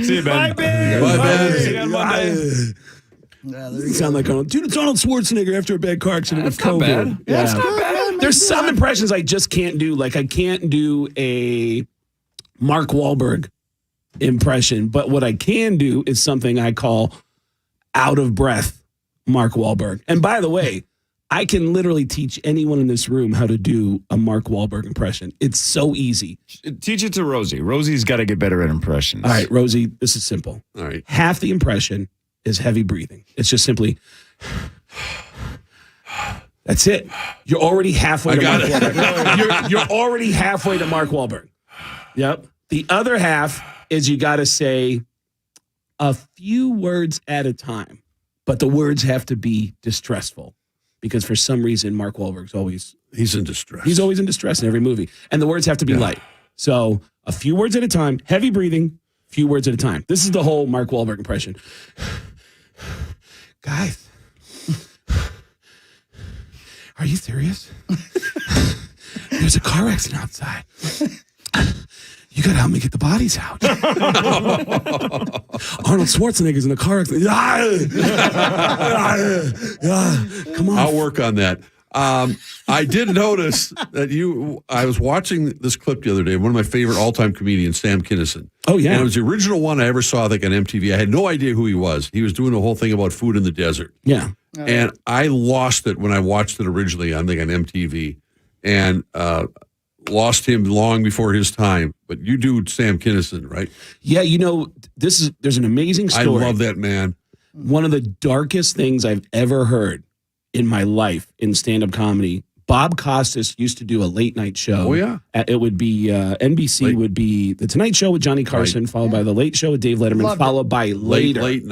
See you, Ben. Bye. You sound like Arnold. Dude, it's Arnold Schwarzenegger after a bad car accident with COVID. Bad. Yeah. That's not bad. There's some impressions I just can't do. Like I can't do a Mark Wahlberg impression, but what I can do is something I call out of breath Mark Wahlberg. And by the way, I can literally teach anyone in this room how to do a Mark Wahlberg impression. It's so easy. Teach it to Rosie. Rosie's got to get better at impressions. All right, Rosie, this is simple. All right. Half the impression is heavy breathing. It's just simply, that's it. You're already halfway to Mark Wahlberg. You're already halfway to Mark Wahlberg. Yep. The other half is you got to say a few words at a time, but the words have to be distressful because for some reason Mark Wahlberg's he's in distress. He's always in distress in every movie, and the words have to be light. So a few words at a time, heavy breathing, few words at a time. This is the whole Mark Wahlberg impression. Guys, are you serious? There's a car accident outside. You got to help me get the bodies out. Arnold Schwarzenegger's in a car accident. Come on. I'll work on that. I did notice that I was watching this clip the other day, one of my favorite all-time comedians, Sam Kinison. Oh, yeah. And it was the original one I ever saw, like on MTV. I had no idea who he was. He was doing the whole thing about food in the desert. Yeah. And I lost it when I watched it originally, I think, on MTV. And lost him long before his time. But you do Sam Kinison, right? Yeah, there's an amazing story. I love that man. One of the darkest things I've ever heard in my life in stand-up comedy. Bob Costas used to do a late night show. Oh, yeah. It would be NBC would be The Tonight Show with Johnny Carson, followed by The Late Show with Dave Letterman, followed by Later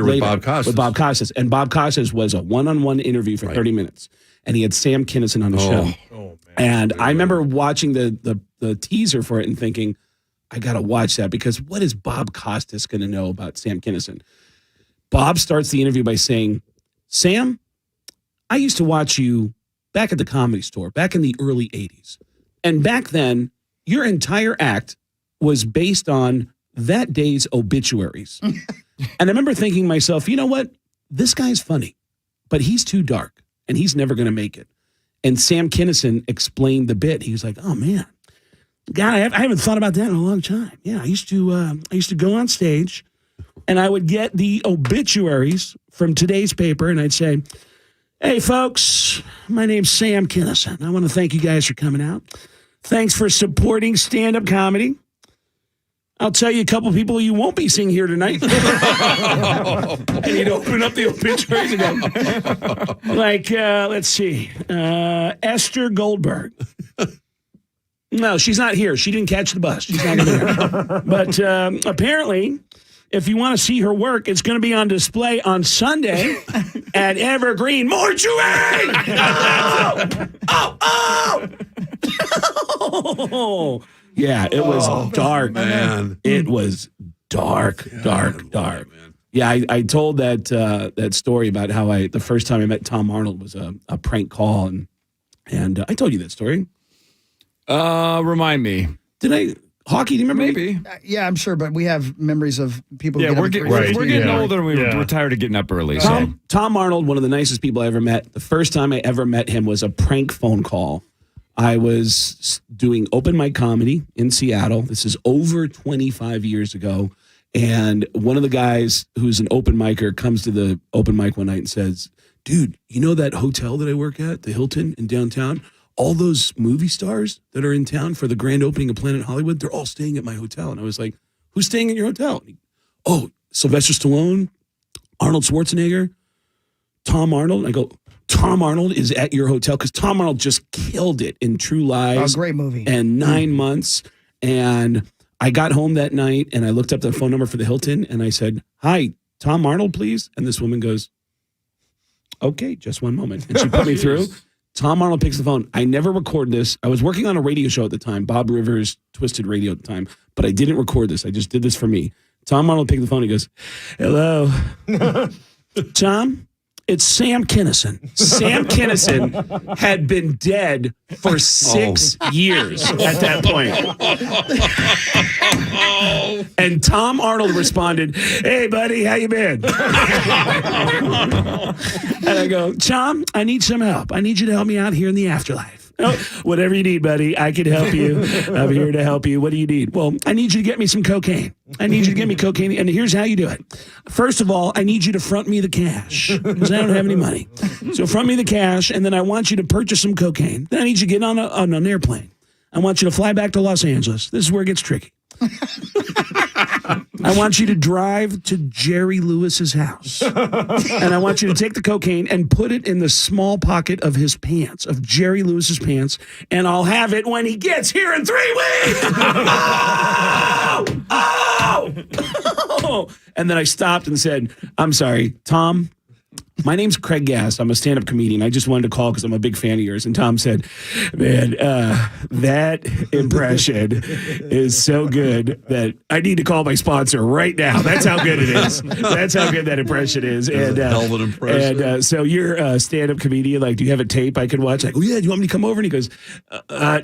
with Bob Costas. With Bob Costas. And Bob Costas was a one-on-one interview for 30 minutes. And he had Sam Kinison on the show. Oh, man. And I remember watching the teaser for it and thinking, I got to watch that because what is Bob Costas going to know about Sam Kinison? Bob starts the interview by saying, Sam, I used to watch you back at the Comedy Store, back in the early 80s. And back then, your entire act was based on that day's obituaries. And I remember thinking to myself, you know what? This guy's funny, but he's too dark and he's never going to make it. And Sam Kinison explained the bit. He was like, oh, man, God, I haven't thought about that in a long time. Yeah, I used to go on stage and I would get the obituaries from today's paper and I'd say, hey, folks, my name's Sam Kinison. I want to thank you guys for coming out. Thanks for supporting stand-up comedy. I'll tell you a couple people you won't be seeing here tonight. And he'd open up the obituaries and go, like, let's see, Esther Goldberg. No, she's not here. She didn't catch the bus. She's not here. But apparently, if you want to see her work, it's going to be on display on Sunday at Evergreen Mortuary. Oh. Yeah, it was dark, man. It was dark. Man. Yeah, I told that story about how the first time I met Tom Arnold was a prank call, and I told you that story. Remind me. Did I? Hockey, do you remember? Maybe. Yeah, I'm sure, but we have memories of people. Yeah, we're getting older and we're tired of getting up early. Tom Arnold, one of the nicest people I ever met. The first time I ever met him was a prank phone call. I was doing open mic comedy in Seattle. This is over 25 years ago. And one of the guys who's an open micer comes to the open mic one night and says, dude, you know that hotel that I work at, the Hilton in downtown? All those movie stars that are in town for the grand opening of Planet Hollywood, they're all staying at my hotel. And I was like, who's staying at your hotel? Oh, Sylvester Stallone, Arnold Schwarzenegger, Tom Arnold. And I go, Tom Arnold is at your hotel? Because Tom Arnold just killed it in True Lies. Oh, great movie. And 9 months. And I got home that night and I looked up the phone number for the Hilton and I said, hi, Tom Arnold, please. And this woman goes, okay, just one moment. And she put me through. Tom Arnold picks the phone. I never record this. I was working on a radio show at the time, Bob Rivers' Twisted Radio at the time, but I didn't record this. I just did this for me. Tom Arnold picked the phone. He goes, hello. Tom, it's Sam Kinison. Sam Kinison had been dead for 6 years at that point. And Tom Arnold responded, hey, buddy, how you been? And I go, Tom, I need some help. I need you to help me out here in the afterlife. Oh, whatever you need, buddy, I can help you. I'm here to help you. What do you need? Well, I need you to get me some cocaine. I need you to get me cocaine, and here's how you do it. First of all, I need you to front me the cash, because I don't have any money. So front me the cash, and then I want you to purchase some cocaine. Then I need you to get on an airplane. I want you to fly back to Los Angeles. This is where it gets tricky. I want you to drive to Jerry Lewis's house. And I want you to take the cocaine and put it in the small pocket of his pants, of Jerry Lewis's pants, and I'll have it when he gets here in 3 weeks. Oh! And then I stopped and said, I'm sorry, Tom. My name's Craig Gass. I'm a stand-up comedian. I just wanted to call because I'm a big fan of yours. And Tom said, man, that impression is so good that I need to call my sponsor right now. That's how good it is. That's how good that impression is. And, hell of an impression. And so you're a stand-up comedian. Like, do you have a tape I can watch? Like, oh, yeah, do you want me to come over? And he goes,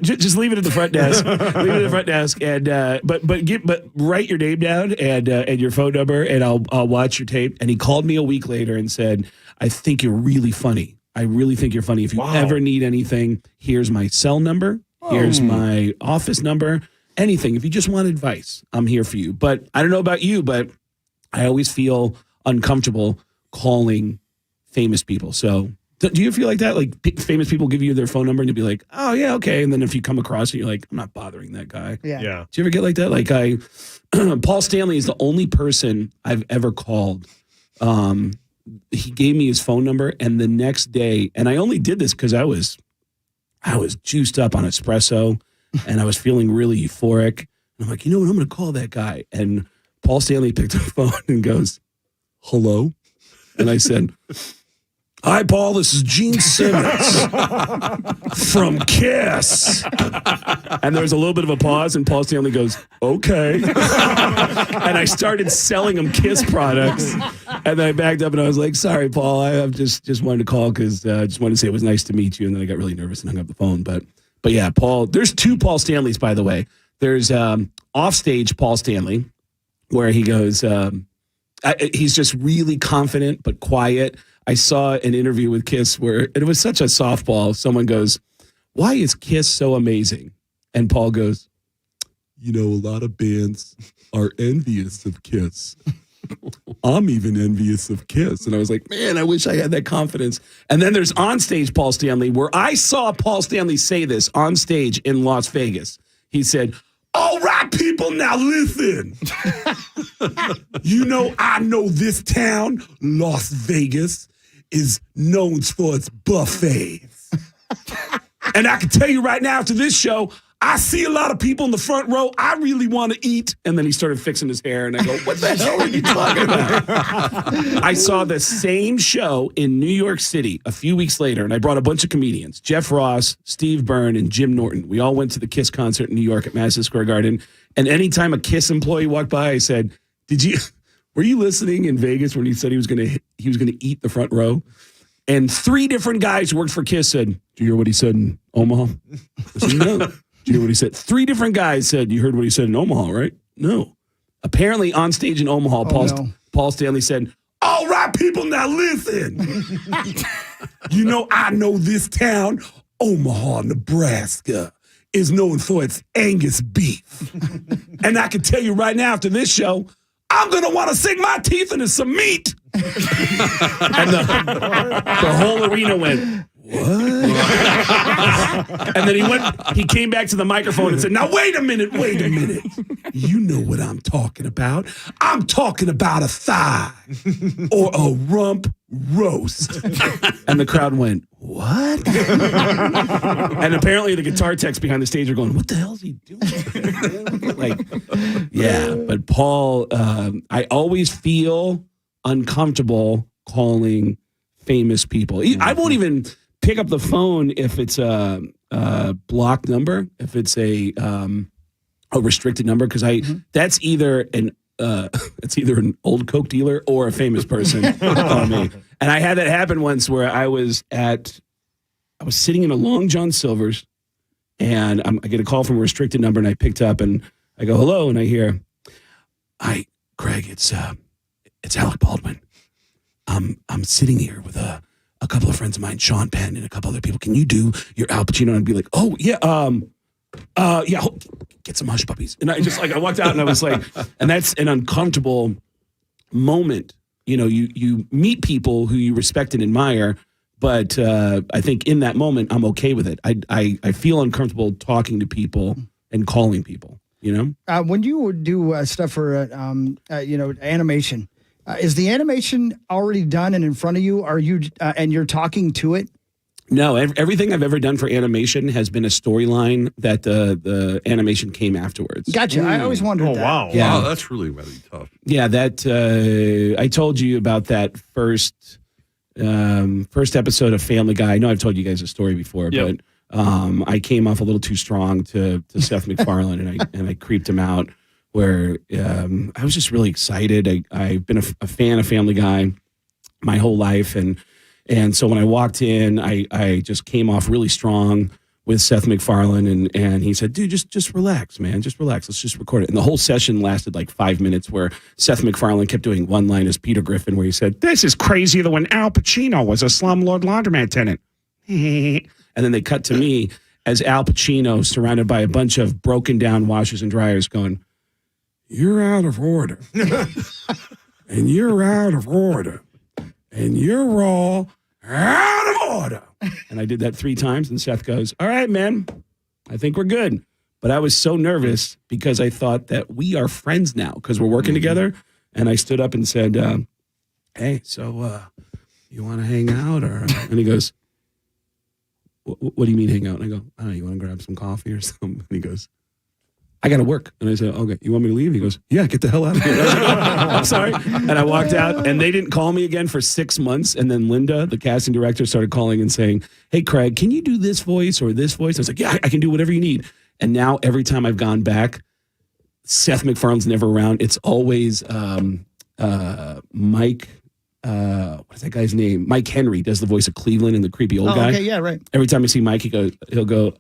just leave it at the front desk. Leave it at the front desk. And but write your name down and your phone number, and I'll watch your tape. And he called me a week later and said, I think you're really funny. I really think you're funny. If you ever need anything, here's my cell number. Here's my office number. Anything. If you just want advice, I'm here for you. But I don't know about you, but I always feel uncomfortable calling famous people. So do you feel like that? Like famous people give you their phone number and you'll be like, oh, yeah, okay. And then if you come across it, you're like, I'm not bothering that guy. Yeah. Yeah. Do you ever get like that? Like Paul Stanley is the only person I've ever called. He gave me his phone number, and the next day, and I only did this because I was juiced up on espresso, and I was feeling really euphoric. And I'm like, you know what? I'm going to call that guy. And Paul Stanley picked up the phone and goes, hello? And I said, hi, Paul, this is Gene Simmons from Kiss. And there was a little bit of a pause, and Paul Stanley goes, okay. And I started selling him Kiss products. And then I backed up and I was like, sorry, Paul, I just wanted to call because I just wanted to say it was nice to meet you. And then I got really nervous and hung up the phone. But yeah, Paul, there's 2 Paul Stanleys, by the way. There's offstage Paul Stanley, where he goes, he's just really confident but quiet. I saw an interview with Kiss where it was such a softball. Someone goes, why is Kiss so amazing? And Paul goes, you know, a lot of bands are envious of Kiss. I'm even envious of Kiss. And I was like, man, I wish I had that confidence. And then there's onstage Paul Stanley, where I saw Paul Stanley say this on stage in Las Vegas. He said, all right, people, now listen. You know, I know this town, Las Vegas, is known for its buffets. And I can tell you right now, after this show, I see a lot of people in the front row. I really want to eat. And then he started fixing his hair. And I go, what the hell are you talking about? I saw the same show in New York City a few weeks later. And I brought a bunch of comedians, Jeff Ross, Steve Byrne, and Jim Norton. We all went to the Kiss concert in New York at Madison Square Garden. And anytime a Kiss employee walked by, I said, were you listening in Vegas when he said he was going to eat the front row? And 3 different guys who worked for Kiss said, do you hear what he said in Omaha? I said, no. Do you hear what he said? 3 different guys said, you heard what he said in Omaha, right? No. Apparently on stage in Omaha, Paul Stanley said, all right, people, now listen. You know, I know this town, Omaha, Nebraska, is known for its Angus beef. And I can tell you right now, after this show, I'm going to want to sink my teeth into some meat. And the whole arena went, what? And then he came back to the microphone and said, now, wait a minute. You know what I'm talking about. I'm talking about a thigh or a rump roast. And the crowd went, what? And apparently the guitar techs behind the stage are going, what the hell is he doing? Like, yeah, but Paul, I always feel uncomfortable calling famous people. I won't even pick up the phone if it's a blocked number, if it's a restricted number, because that's either an old Coke dealer or a famous person calling me. And I had that happen once where I was sitting in a Long John Silver's, and I get a call from a restricted number, and I picked up, and I go, hello, and I hear, hi, Craig, it's Alec Baldwin. I'm sitting here with a couple of friends of mine, Sean Penn and a couple other people. Can you do your Al Pacino? And I'd be like, oh, yeah, yeah, get some hush puppies. And I walked out and I was like, and that's an uncomfortable moment. You know, you meet people who you respect and admire, but I think in that moment, I'm okay with it. I feel uncomfortable talking to people and calling people, you know? When you do stuff for, animation, is the animation already done and in front of you? Are you, and you're talking to it? No, everything I've ever done for animation has been a storyline that the animation came afterwards. Gotcha. I always wondered that. Wow. Yeah. Wow, that's really, really tough. Yeah, that I told you about that first episode of Family Guy. I know I've told you guys a story before, but I came off a little too strong to Seth MacFarlane, and I creeped him out. Where I was just really excited. I've been a fan of Family Guy my whole life, and so when I walked in, I just came off really strong with Seth MacFarlane, and he said, dude, just relax, man. Just relax. Let's just record it. And the whole session lasted like 5 minutes where Seth MacFarlane kept doing one line as Peter Griffin, where he said, this is crazier than when Al Pacino was a slumlord laundromat tenant. And then they cut to me as Al Pacino surrounded by a bunch of broken down washers and dryers going, you're out of order. And you're out of order. And you're all out of order. And I did that 3 times, and Seth goes, all right, man, I think we're good. But I was so nervous because I thought that we are friends now because we're working together. And I stood up and said, hey, so you want to hang out? And he goes, what do you mean hang out? And I go, I don't know, you want to grab some coffee or something? And he goes, I got to work. And I said, okay, you want me to leave? He goes, yeah, get the hell out of here. I was like, oh, I'm sorry. And I walked out, and they didn't call me again for 6 months. And then Linda, the casting director, started calling and saying, hey, Craig, can you do this voice or this voice? I was like, yeah, I can do whatever you need. And now every time I've gone back, Seth MacFarlane's never around. It's always Mike. What's that guy's name? Mike Henry does the voice of Cleveland and the creepy old guy. Okay, yeah, right. Every time I see Mike, he'll go,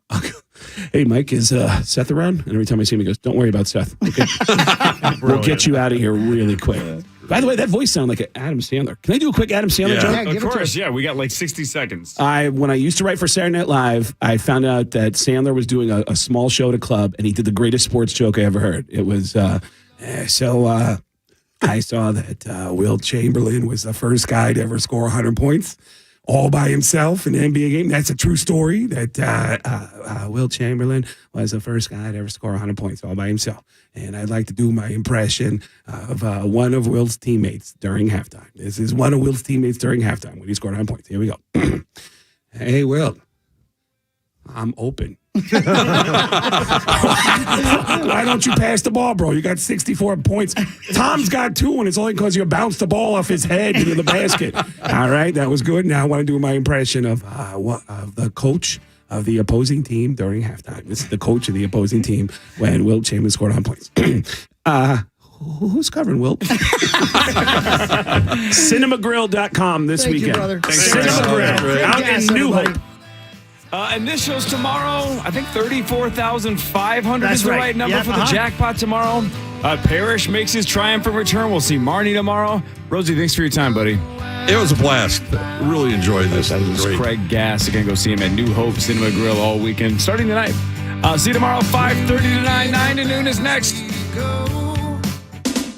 hey, Mike, is Seth around? And every time I see him, he goes, don't worry about Seth. Okay? We'll get you out of here really quick. By the way, that voice sounded like an Adam Sandler. Can I do a quick Adam Sandler joke? Yeah, of course. Yeah, we got like 60 seconds. When I used to write for Saturday Night Live, I found out that Sandler was doing a small show at a club, and he did the greatest sports joke I ever heard. It was, I saw that Wilt Chamberlain was the first guy to ever score 100 points all by himself in an NBA game. That's a true story, that Wilt Chamberlain was the first guy to ever score 100 points all by himself. And I'd like to do my impression of one of Wilt's teammates during halftime. This is one of Wilt's teammates during halftime when he scored 100 points. Here we go. Hey, Wilt, I'm open. Why don't you pass the ball, bro? You got 64 points. Tom's got 2, and it's only because you bounced the ball off his head into the basket. All right, that was good. Now I want to do my impression of the coach of the opposing team during halftime. This is the coach of the opposing team when Wilt Chamberlain scored 100 points. Who's covering Wilt? Cinemagrill.com this Thank weekend. you, brother. Cinema Grill out in New Hope. And this show's tomorrow. I think 34,500 is the right number for the jackpot tomorrow. Parrish makes his triumphant return. We'll see Marnie tomorrow. Rosie, thanks for your time, buddy. It was a blast. Really enjoyed this. That was Craig Gass. You're going to go see him at New Hope Cinema Grill all weekend, starting tonight. See you tomorrow, 5:30 to 9 to noon is next.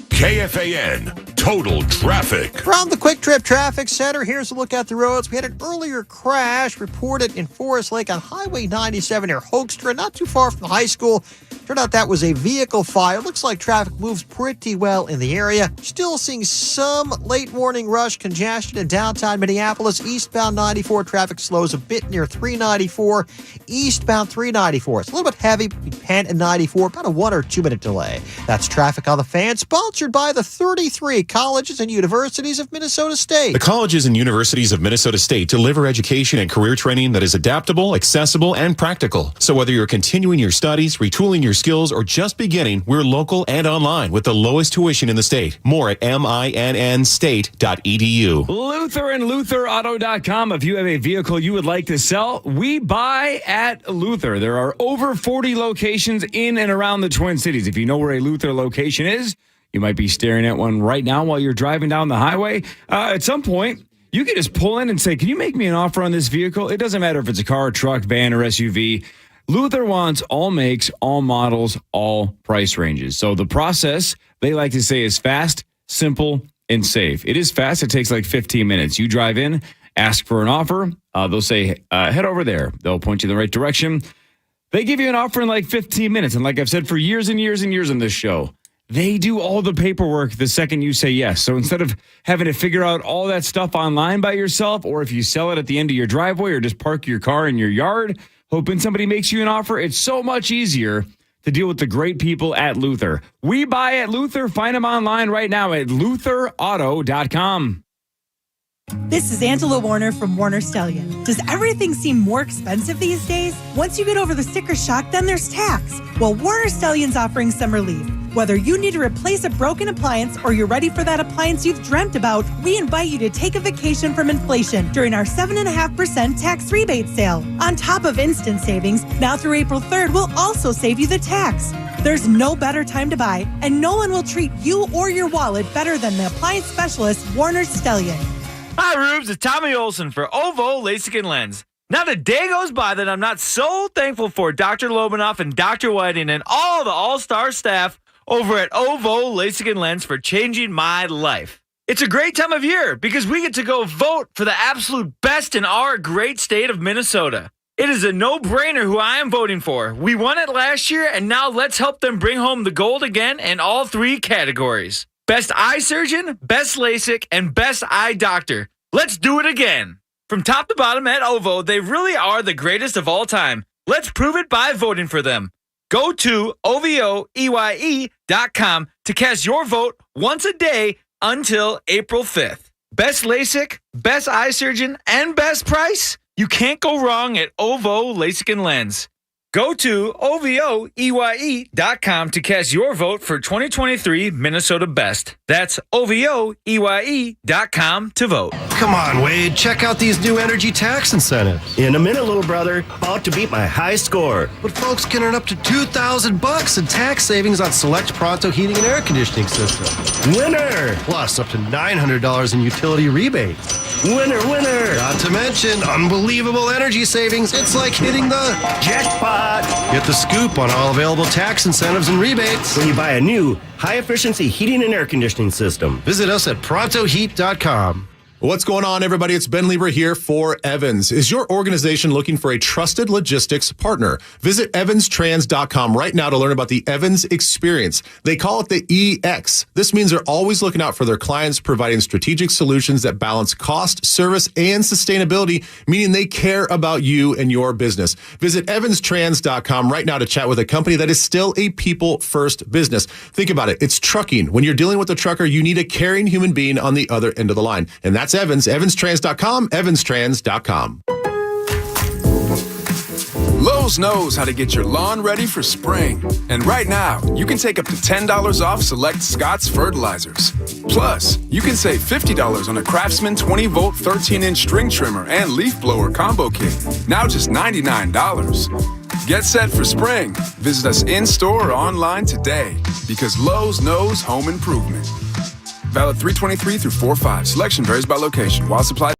KFAN Total Traffic. From the Quick Trip Traffic Center, here's a look at the roads. We had an earlier crash reported in Forest Lake on Highway 97 near Hoekstra, not too far from the high school. Turned out that was a vehicle fire. Looks like traffic moves pretty well in the area. Still seeing some late morning rush congestion in downtown Minneapolis. Eastbound 94 traffic slows a bit near 394. Eastbound 394. It's a little bit heavy between Penn and 94, about a 1 or 2 minute delay. That's Traffic on the Fan, sponsored by the 33 colleges and universities of Minnesota State. The colleges and universities of Minnesota State deliver education and career training that is adaptable, accessible, and practical. So whether you're continuing your studies, retooling your skills, or just beginning, we're local and online with the lowest tuition in the state. More at minnState.edu. Luther and LutherAuto.com. If you have a vehicle you would like to sell, we buy at Luther. There are over 40 locations in and around the Twin Cities. If you know where a Luther location is, you might be staring at one right now while you're driving down the highway. At some point, you can just pull in and say, can you make me an offer on this vehicle? It doesn't matter if it's a car, truck, van, or SUV. Luther wants all makes, all models, all price ranges. So the process, they like to say, is fast, simple, and safe. It is fast. It takes like 15 minutes. You drive in, ask for an offer. They'll say, head over there. They'll point you in the right direction. They give you an offer in like 15 minutes. And like I've said for years and years and years on this show, they do all the paperwork the second you say yes. So instead of having to figure out all that stuff online by yourself, or if you sell it at the end of your driveway or just park your car in your yard, hoping somebody makes you an offer, it's so much easier to deal with the great people at Luther. We buy at Luther. Find them online right now at LutherAuto.com. This is Angela Warner from Warner Stellian. Does everything seem more expensive these days? Once you get over the sticker shock, then there's tax. Well, Warner Stellian's offering some relief. Whether you need to replace a broken appliance or you're ready for that appliance you've dreamt about, we invite you to take a vacation from inflation during our 7.5% tax rebate sale. On top of instant savings, now through April 3rd, we'll also save you the tax. There's no better time to buy, and no one will treat you or your wallet better than the appliance specialist, Warner Stellian. Hi, Rubes. It's Tommy Olson for OVO LASIK and Lens. Not a day goes by that I'm not so thankful for Dr. Lobanoff and Dr. Whiting and all the all-star staff over at OVO LASIK and Lens for changing my life. It's a great time of year because we get to go vote for the absolute best in our great state of Minnesota. It is a no-brainer who I am voting for. We won it last year, and now let's help them bring home the gold again in all three categories. Best eye surgeon, best LASIK, and best eye doctor. Let's do it again. From top to bottom at OVO, they really are the greatest of all time. Let's prove it by voting for them. Go to OVOEYE.com to cast your vote once a day until April 5th. Best LASIK, best eye surgeon, and best price? You can't go wrong at OVO LASIK and Lens. Go to OVOEYE.com to cast your vote for 2023 Minnesota Best. That's OVOEYE.com to vote. Come on, Wade. Check out these new energy tax incentives. In a minute, little brother. About to beat my high score. But folks can earn up to $2,000 in tax savings on select Pronto heating and air conditioning systems. Winner! Plus up to $900 in utility rebates. Winner, winner! Not to mention unbelievable energy savings. It's like hitting the jackpot. Get the scoop on all available tax incentives and rebates when you buy a new high-efficiency heating and air conditioning system. Visit us at prontoheat.com. What's going on, everybody? It's Ben Lieber here for Evans. Is your organization looking for a trusted logistics partner? Visit evanstrans.com right now to learn about the Evans experience. They call it the EX. This means they're always looking out for their clients, providing strategic solutions that balance cost, service, and sustainability, meaning they care about you and your business. Visit evanstrans.com right now to chat with a company that is still a people-first business. Think about it. It's trucking. When you're dealing with a trucker, you need a caring human being on the other end of the line. And that's Evans, evanstrans.com, evanstrans.com. Lowe's knows how to get your lawn ready for spring. And right now, you can take up to $10 off select Scott's fertilizers. Plus, you can save $50 on a Craftsman 20-volt 13-inch string trimmer and leaf blower combo kit. Now just $99. Get set for spring. Visit us in-store or online today because Lowe's knows home improvement. Valid 3/23 through 4/5. Selection varies by location. While supply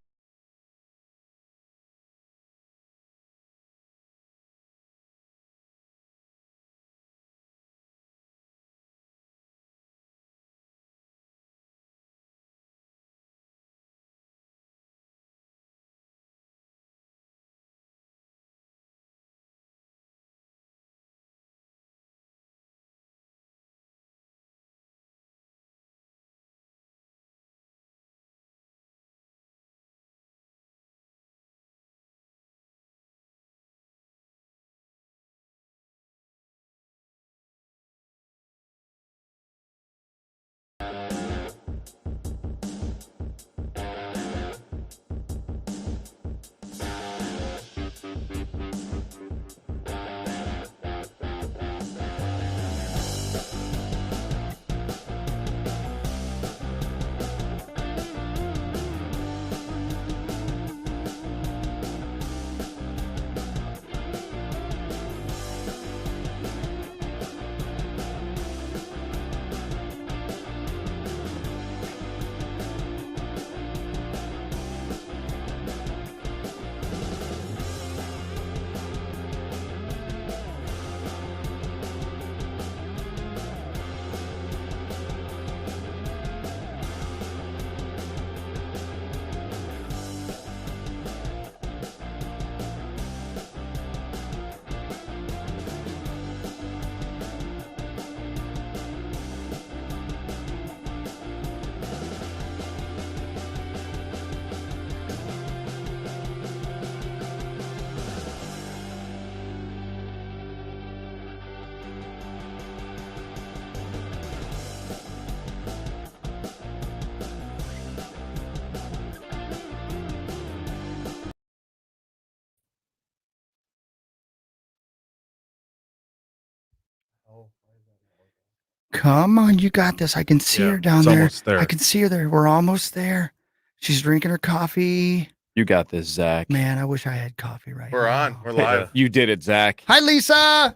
Come on, you got this. I can see her down it's there. almost there. I can see her there. We're almost there. She's drinking her coffee. You got this, Zach. Man, I wish I had coffee right We're now. on. We're live. You did it, Zach. Hi, Lisa.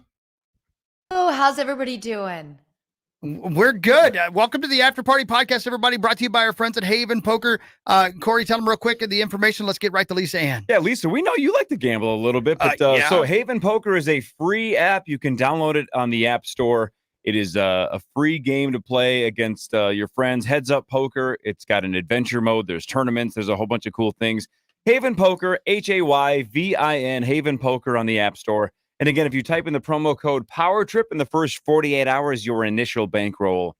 Oh, how's everybody doing? We're good. Welcome to the After Party Podcast, everybody. Brought to you by our friends at Haven Poker. Corey, tell them real quick the information. Let's get right to Lisa Ann. Yeah, Lisa, we know you like to gamble a little bit, but yeah. So Haven Poker is a free app. You can download it on the App Store. It is a free game to play against your friends. Heads Up Poker. It's got an adventure mode. There's tournaments. There's a whole bunch of cool things. Haven Poker, Hayvin, Haven Poker on the App Store. And again, if you type in the promo code PowerTrip in the first 48 hours, your initial bankroll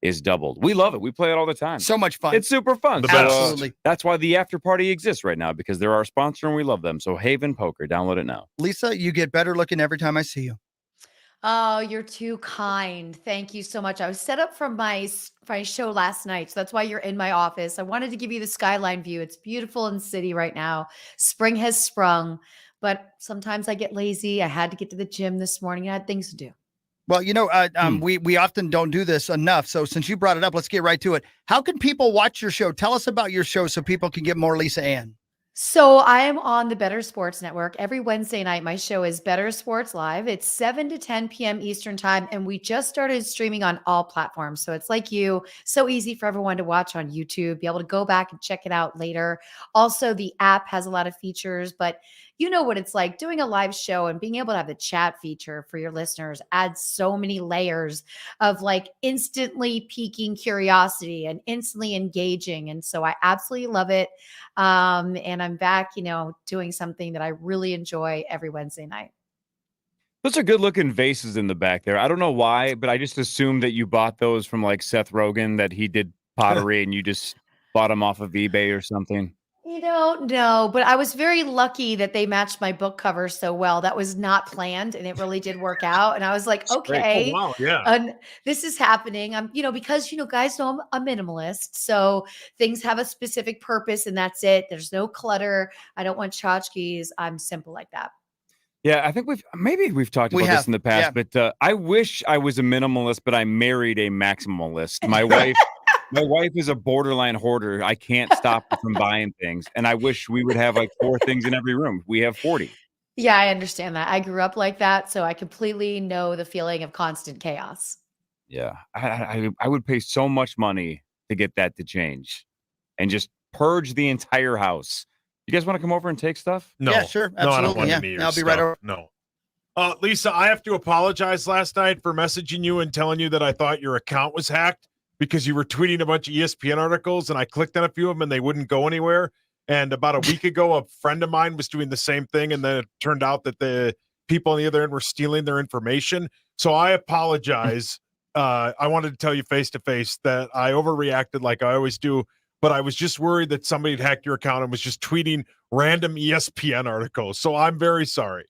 is doubled. We love it. We play it all the time. So much fun. It's super fun. The So, best. Absolutely. that's why the After Party exists right now, because they're our sponsor and we love them. So Haven Poker, download it now. Lisa, you get better looking every time I see you. Oh, you're too kind. Thank you so much. I was set up from my show last night, so that's why you're in my office. I wanted to give you the skyline view. It's beautiful in the city right now. Spring has sprung, but sometimes I get lazy. I had to get to the gym this morning. I had things to do. Well, we often don't do this enough. So since you brought it up, let's get right to it. How can people watch your show? Tell us about your show so people can get more Lisa Ann. So I am on the Better Sports Network every Wednesday night. My show is Better Sports Live. It's 7 to 10 p.m. Eastern time, and we just started streaming on all platforms. So it's like so easy for everyone to watch on YouTube, be able to go back and check it out later. Also, the app has a lot of features, but you know what it's like doing a live show and being able to have the chat feature for your listeners adds so many layers of like instantly piquing curiosity and instantly engaging. And so I absolutely love it. And I'm back, doing something that I really enjoy every Wednesday night. Those are good looking vases in the back there. I don't know why, but I just assumed that you bought those from like Seth Rogen, that he did pottery and you just bought them off of eBay or something. No, but I was very lucky that they matched my book cover so well. That was not planned, and it really did work out. And I was like, okay, Oh, wow, yeah. and this is happening. I'm, because guys know I'm a minimalist, so things have a specific purpose, and that's it. There's no clutter. I don't want tchotchkes. I'm simple like that. Yeah, I think we've talked about this in the past, but I wish I was a minimalist, but I married a maximalist. My wife is a borderline hoarder. I can't stop her from buying things, and I wish we would have like 4 things in every room. We have 40. Yeah, I understand that. I grew up like that, so I completely know the feeling of constant chaos. Yeah, I would pay so much money to get that to change, and just purge the entire house. You guys want to come over and take stuff? No. Yeah, sure. No, I don't Absolutely. want any of your I'll be right stuff. over. No. Lisa, I have to apologize last night for messaging you and telling you that I thought your account was hacked because you were tweeting a bunch of ESPN articles, and I clicked on a few of them and they wouldn't go anywhere. And about a week ago, a friend of mine was doing the same thing, and then it turned out that the people on the other end were stealing their information. So I apologize. I wanted to tell you face to face that I overreacted like I always do, but I was just worried that somebody had hacked your account and was just tweeting random ESPN articles. So I'm very sorry.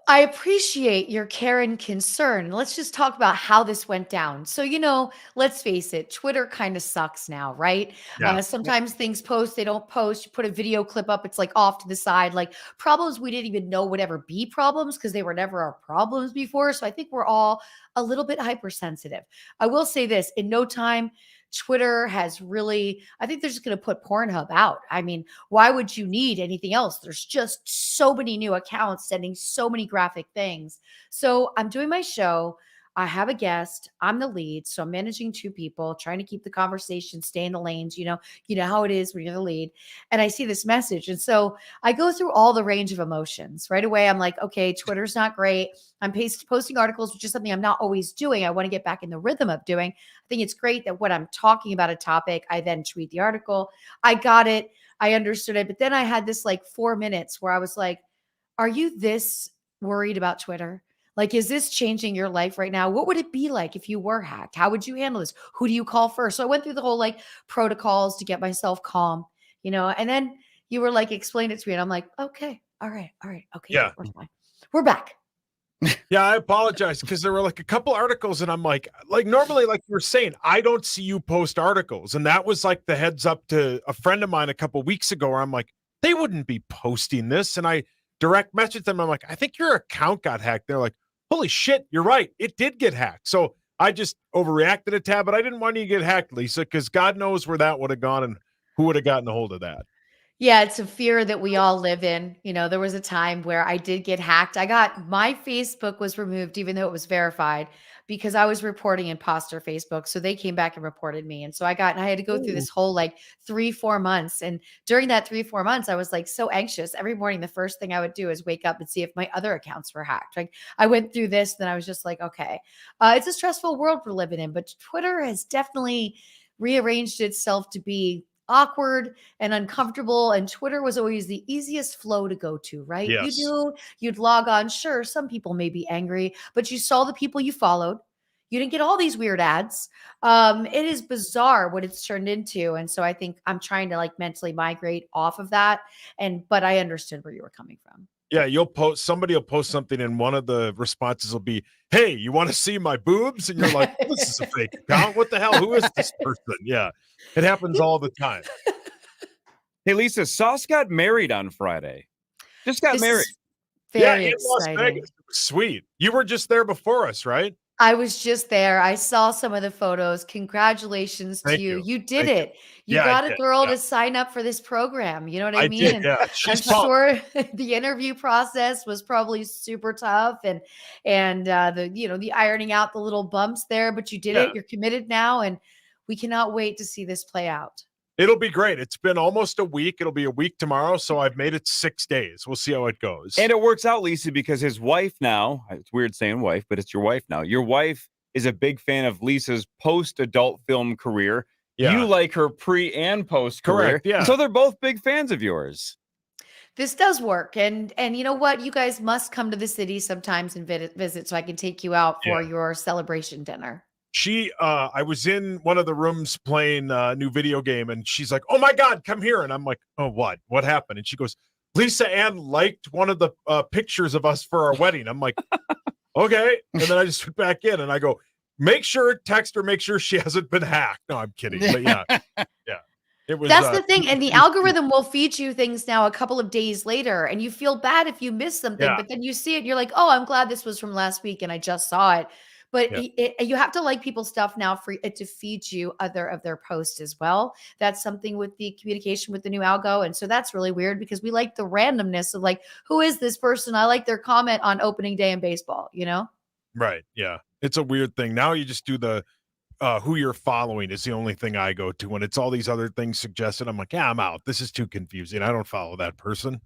I appreciate your care and concern. Let's just talk about how this went down. So, let's face it, Twitter kind of sucks now, right? Yeah. Sometimes things post, they don't post. You put a video clip up, it's like off to the side, like problems we didn't even know would ever be problems because they were never our problems before. So I think we're all a little bit hypersensitive. I will say this, in no time, Twitter has really, I think they're just going to put Pornhub out. I mean, why would you need anything else? There's just so many new accounts sending so many graphic things. So I'm doing my show. I have a guest. I'm the lead. So I'm managing 2 people, trying to keep the conversation, stay in the lanes. You know how it is when you're the lead. And I see this message. And so I go through all the range of emotions. Right away, I'm like, okay, Twitter's not great. I'm posting articles, which is something I'm not always doing. I want to get back in the rhythm of doing. I think it's great that when I'm talking about a topic, I then tweet the article. I got it. I understood it. But then I had this like 4 minutes where I was like, are you this worried about Twitter? Like, is this changing your life right now? What would it be like if you were hacked? How would you handle this? Who do you call first? So I went through the whole like protocols to get myself calm, and then you were like, explain it to me. And I'm like, okay, all right. Okay. Yeah. We're back. Yeah, I apologize because there were like a couple articles and I'm like normally, like you were saying, I don't see you post articles. And that was like the heads up to a friend of mine a couple weeks ago where I'm like, they wouldn't be posting this. And I direct messaged them. I'm like, I think your account got hacked. They're like, holy shit, you're right. It did get hacked. So I just overreacted a tad, but I didn't want you to get hacked, Lisa, because God knows where that would have gone and who would have gotten a hold of that. Yeah, it's a fear that we all live in. There was a time where I did get hacked. My Facebook was removed, even though it was verified, because I was reporting imposter Facebook. So they came back and reported me. And so I had to go through this whole 3-4 months. And during that 3-4 months, I was so anxious. Every morning, the first thing I would do is wake up and see if my other accounts were hacked. I went through this, then I was just like, okay, it's a stressful world we're living in, but Twitter has definitely rearranged itself to be awkward and uncomfortable, and Twitter was always the easiest flow to go to, right? Yes. You'd log on. Sure, some people may be angry, but you saw the people you followed. You didn't get all these weird ads. It is bizarre what it's turned into, and so I think I'm trying to mentally migrate off of that. But I understood where you were coming from. Yeah, somebody will post something and one of the responses will be, "Hey, you want to see my boobs?" And you're like, "This is a fake account. What the hell? Who is this person?" Yeah, it happens all the time. Hey, Lisa, Sauce got married on Friday. Just got married. Very in Las exciting. Vegas. It was sweet. You were just there before us, right? I was just there. I saw some of the photos. Congratulations to Thank you. you. You did Thank it. You Yeah, I got a did. girl Yeah. to sign up for this program. You know what I I mean? did, And yeah. I'm She's pumped. sure the interview process was probably super tough and the ironing out the little bumps there, but you did Yeah. it. You're committed now, and we cannot wait to see this play out. It'll be great. It's been almost a week. It'll be a week tomorrow, so I've made it 6 days. We'll see how it goes. And it works out, Lisa, because his wife now, it's weird saying wife, but it's your wife now. Your wife is a big fan of Lisa's post-adult film career. Yeah. You like her pre and post career. Correct, yeah. So they're both big fans of yours. This does work. And you know what? You guys must come to the city sometimes and visit so I can take you out for your celebration dinner. I was in one of the rooms playing a new video game, and she's like, "Oh my God, come here." And I'm like, "Oh, what? What happened?" And she goes, "Lisa Ann liked one of the pictures of us for our wedding." I'm like, "Okay." And then I just went back in and I go, text her, make sure she hasn't been hacked. No, I'm kidding. But yeah. It was, That's the thing. And the algorithm will feed you things now a couple of days later, and you feel bad if you miss something, Yeah. but then you see it and you're like, oh, I'm glad this was from last week and I just saw it. But you have to like people's stuff now for it to feed you other of their posts as well. That's something with the communication with the new algo. And so that's really weird because we like the randomness of who is this person? I like their comment on opening day in baseball, Right. Yeah. It's a weird thing. Now you just do the who you're following is the only thing I go to. When it's all these other things suggested, I'm like, yeah, I'm out. This is too confusing. I don't follow that person.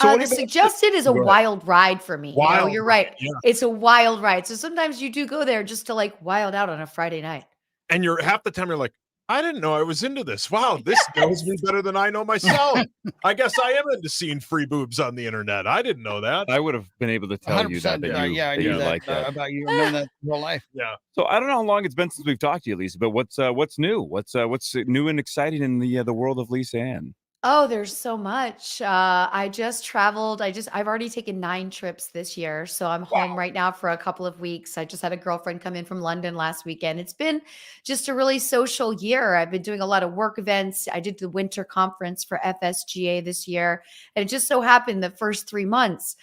So The suggested is a wild ride for me. Wild You're right. ride, yeah. It's a wild ride. So sometimes you do go there just to wild out on a Friday night. And you're half the time you're like, I didn't know I was into this. Wow, this knows me better than I know myself. I guess I am into seeing free boobs on the internet. I didn't know that. I would have been able to tell you that, 100%, you, I that knew you that like that. about you. I've known that your whole life. Yeah. So I don't know how long it's been since we've talked to you, Lisa, but what's new? What's new and exciting in the world of Lisa Ann? Oh, there's so much. I just traveled. I've already taken 9 trips this year. So I'm home right now for a couple of weeks. I just had a girlfriend come in from London last weekend. It's been just a really social year. I've been doing a lot of work events. I did the winter conference for FSGA this year. And it just so happened the first 3 months,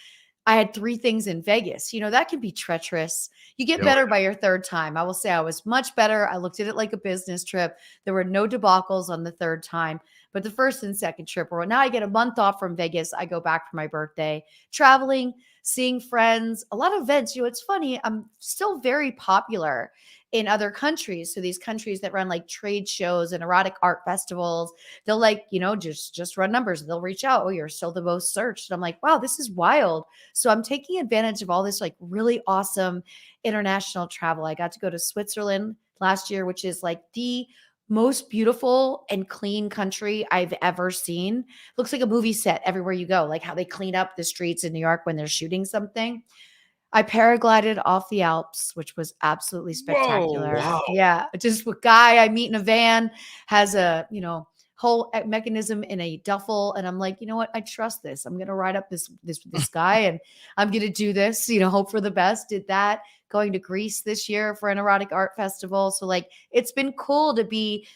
I had 3 things in Vegas. That can be treacherous. You get better by your third time. I will say I was much better. I looked at it like a business trip. There were no debacles on the third time. But the first and second trip were now I get a month off from Vegas. I go back for my birthday, traveling, seeing friends, a lot of events. It's funny. I'm still very popular in other countries. So these countries that run trade shows and erotic art festivals, they'll just run numbers. They'll reach out. Oh, you're still the most searched. And I'm like, wow, this is wild. So I'm taking advantage of all this really awesome international travel. I got to go to Switzerland last year, which is the most beautiful and clean country I've ever seen. Looks like a movie set everywhere you go, like how they clean up the streets in New York when they're shooting something. I paraglided off the Alps, which was absolutely spectacular. Whoa, wow. Yeah, just a guy I meet in a van has a, whole mechanism in a duffel. And I'm like, you know what? I trust this. I'm going to ride up this guy and I'm going to do this, hope for the best. Did that. Going to Greece this year for an erotic art festival. So it's been cool to be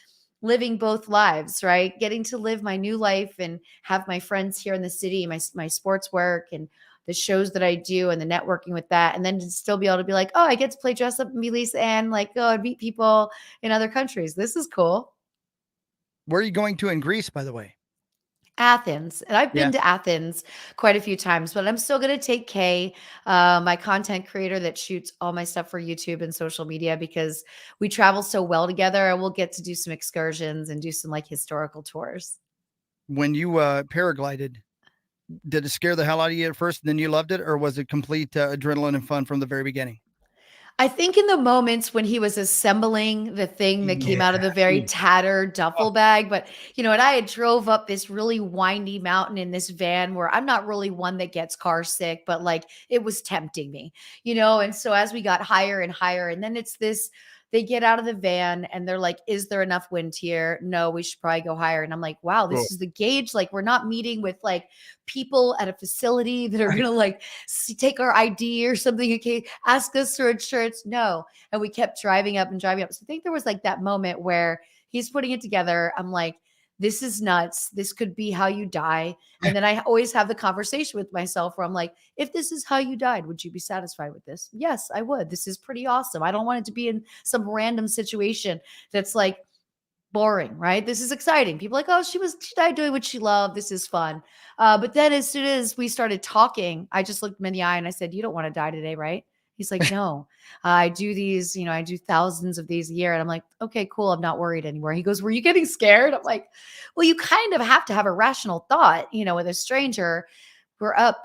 living both lives, right? Getting to live my new life and have my friends here in the city, my sports work and the shows that I do and the networking with that. And then to still be able to be like, oh, I get to play dress up and be Lisa Ann, like go and meet people in other countries. This is cool. Where are you going to in Greece, by the way? Athens. And I've been to Athens quite a few times, but I'm still going to take Kay, my content creator that shoots all my stuff for YouTube and social media, because we travel so well together, and we'll get to do some excursions and do some like historical tours. When you paraglided, did it scare the hell out of you at first and then you loved it? Or was it complete adrenaline and fun from the very beginning? I think in the moments when he was assembling the thing that came out of the very tattered duffel bag, but and I had drove up this really windy mountain in this van where I'm not really one that gets car sick, but like it was tempting me, and so as we got higher and higher, and then they get out of the van and they're like, is there enough wind here? No, we should probably go higher. And I'm like, wow, this is the gauge. Like, we're not meeting with like people at a facility that are going to like take our ID or something. Okay, ask us for insurance. No. And we kept driving up and driving up. So I think there was like that moment where he's putting it together. I'm like, this is nuts. This could be how you die. And then I always have the conversation with myself where I'm like, if this is how you died, would you be satisfied with this? Yes, I would. This is pretty awesome. I don't want it to be in some random situation that's like boring, right? This is exciting. People are like, oh, she died doing what she loved. This is fun. But then as soon as we started talking, I just looked him in the eye and I said, you don't want to die today, right? He's like, no, I do these, I do thousands of these a year. And I'm like, okay, cool. I'm not worried anymore. He goes, were you getting scared? I'm like, well, you kind of have to have a rational thought, with a stranger. We're up,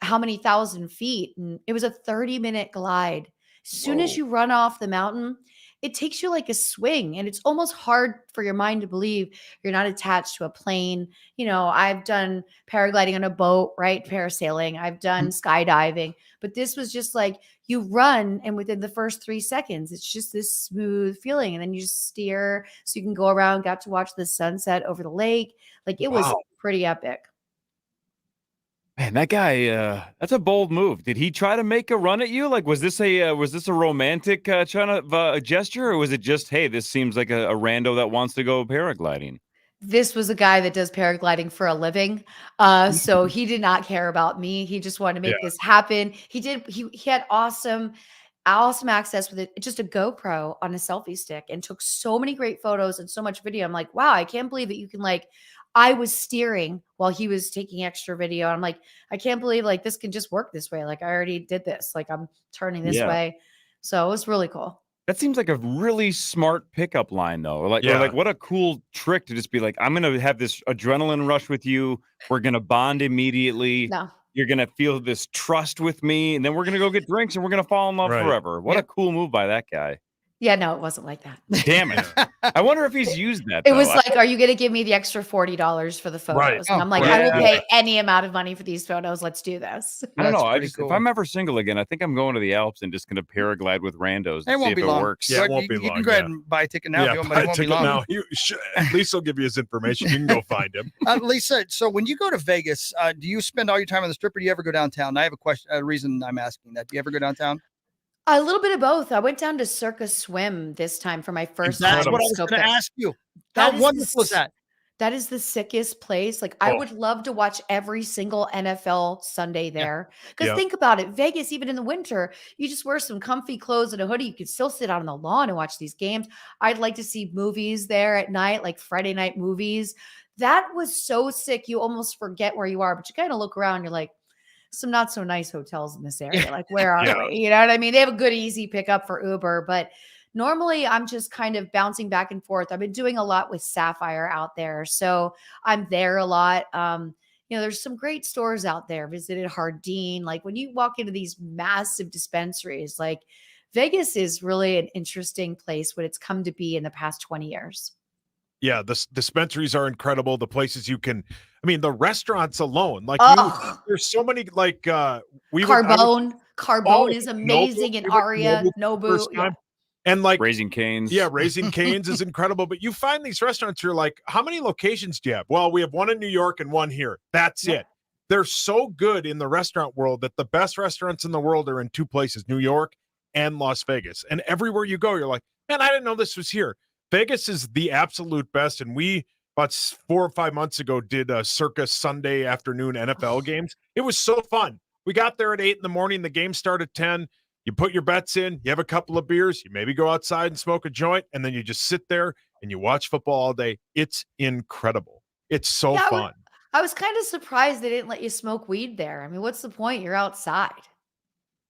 how many thousand feet? And it was a 30-minute glide. As soon as you run off the mountain, it takes you like a swing, and it's almost hard for your mind to believe you're not attached to a plane. I've done paragliding on a boat, right? Parasailing. I've done skydiving, but this was just like you run, and within the first 3 seconds, it's just this smooth feeling. And then you just steer so you can go around, got to watch the sunset over the lake. Like it was pretty epic. Man, that guy, that's a bold move. Did he try to make a run at you? Like, was this a romantic gesture, or was it just, hey, this seems like a rando that wants to go paragliding? This was a guy that does paragliding for a living. So he did not care about me. He just wanted to make this happen. He had awesome access with just a GoPro on a selfie stick and took so many great photos and so much video. I'm like, wow, I can't believe that you can I was steering while he was taking extra video. I'm like, I can't believe this can just work this way. Like I already did this. Like I'm turning this way. So it was really cool. That seems like a really smart pickup line, though. Or what a cool trick to just be like, I'm going to have this adrenaline rush with you. We're going to bond immediately. No. You're going to feel this trust with me. And then we're going to go get drinks and we're going to fall in love forever. What a cool move by that guy. Yeah, no, it wasn't like that. Damn it. I wonder if he's used that. It was like, are you going to give me the extra $40 for the photos? Right. And I'm like, I will pay any amount of money for these photos. Let's do this. I don't know. If I'm ever single again, I think I'm going to the Alps and just going to paraglide with randos. It won't be long. Works. Yeah, it won't be long. You can go ahead and buy a ticket now. Yeah, buy a ticket now. Lisa will give you his information. You can go find him. Lisa, so when you go to Vegas, do you spend all your time on the Strip, or do you ever go downtown? I have a reason I'm asking that. Do you ever go downtown? A little bit of both. I went down to Circus Swim this time for my first time. That's what I was going to ask you. How wonderful is that? That is the sickest place. Like I would love to watch every single NFL Sunday there. Because think about it, Vegas, even in the winter, you just wear some comfy clothes and a hoodie. You could still sit out on the lawn and watch these games. I'd like to see movies there at night, like Friday night movies. That was so sick. You almost forget where you are, but you kind of look around. You're like, some not so nice hotels in this area. Like, where are we? You know what I mean? They have a good, easy pickup for Uber, but normally I'm just kind of bouncing back and forth. I've been doing a lot with Sapphire out there. So I'm there a lot. There's some great stores out there. Visited Hardin. Like when you walk into these massive dispensaries, like Vegas is really an interesting place what it's come to be in the past 20 years. Yeah, the dispensaries are incredible. The places you can, the restaurants alone, there's so many, Carbone is amazing in Aria, Nobu. And Raising Cane's. Yeah, Raising Cane's is incredible. But you find these restaurants, you're like, how many locations do you have? Well, we have one in New York and one here. That's it. They're so good in the restaurant world that the best restaurants in the world are in two places, New York and Las Vegas. And everywhere you go, you're like, man, I didn't know this was here. Vegas is the absolute best, and we about 4 or 5 months ago, did a circa Sunday afternoon NFL games. It was so fun. We got there at 8 in the morning. The game started at 10. You put your bets in, you have a couple of beers, you maybe go outside and smoke a joint, and then you just sit there and you watch football all day. It's incredible. It's so fun. I was kind of surprised they didn't let you smoke weed there. I mean, what's the point? You're outside.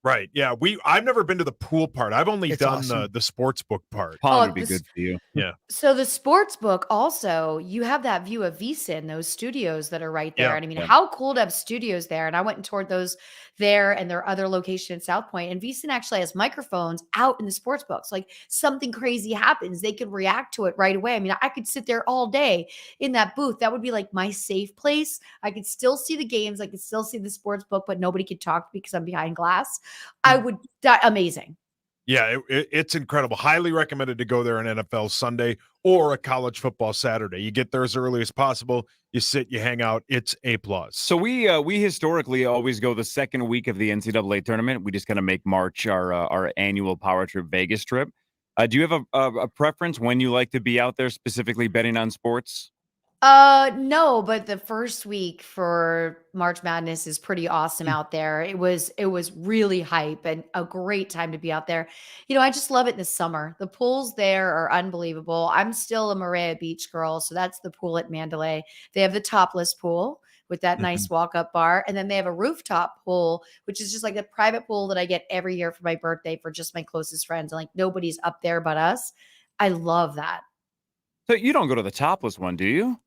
Right. Yeah. I've never been to the pool part. I've only done awesome. the sports book part. Pond would be good for you. Yeah. So the sports book also, you have that view of Visa and those studios that are right there. Yeah, And I mean, how cool to have studios there. And I went and toured those there and their other location in South Point. And Visa actually has microphones out in the sports books. Like something crazy happens, they can react to it right away. I mean, I could sit there all day in that booth. That would be like my safe place. I could still see the games. I could still see the sports book, but nobody could talk because I'm behind glass. I would, amazing. Yeah, it's incredible. Highly recommended to go there on NFL Sunday or a college football Saturday. You get there as early as possible. You sit, you hang out. It's A+. So we historically always go the second week of the NCAA tournament. We just kind of make March our annual Power Trip Vegas trip. Do you have a preference when you like to be out there, specifically betting on sports? No, but the first week for March Madness is pretty awesome out there. It was really hype and a great time to be out there. You know, I just love it in the summer. The pools there are unbelievable. I'm still a Maria Beach girl, so that's the pool at Mandalay. They have the topless pool with that nice walk-up bar, and then they have a rooftop pool, which is just like a private pool that I get every year for my birthday for just my closest friends, and like nobody's up there but us. I love that. So you don't go to the topless one, do you?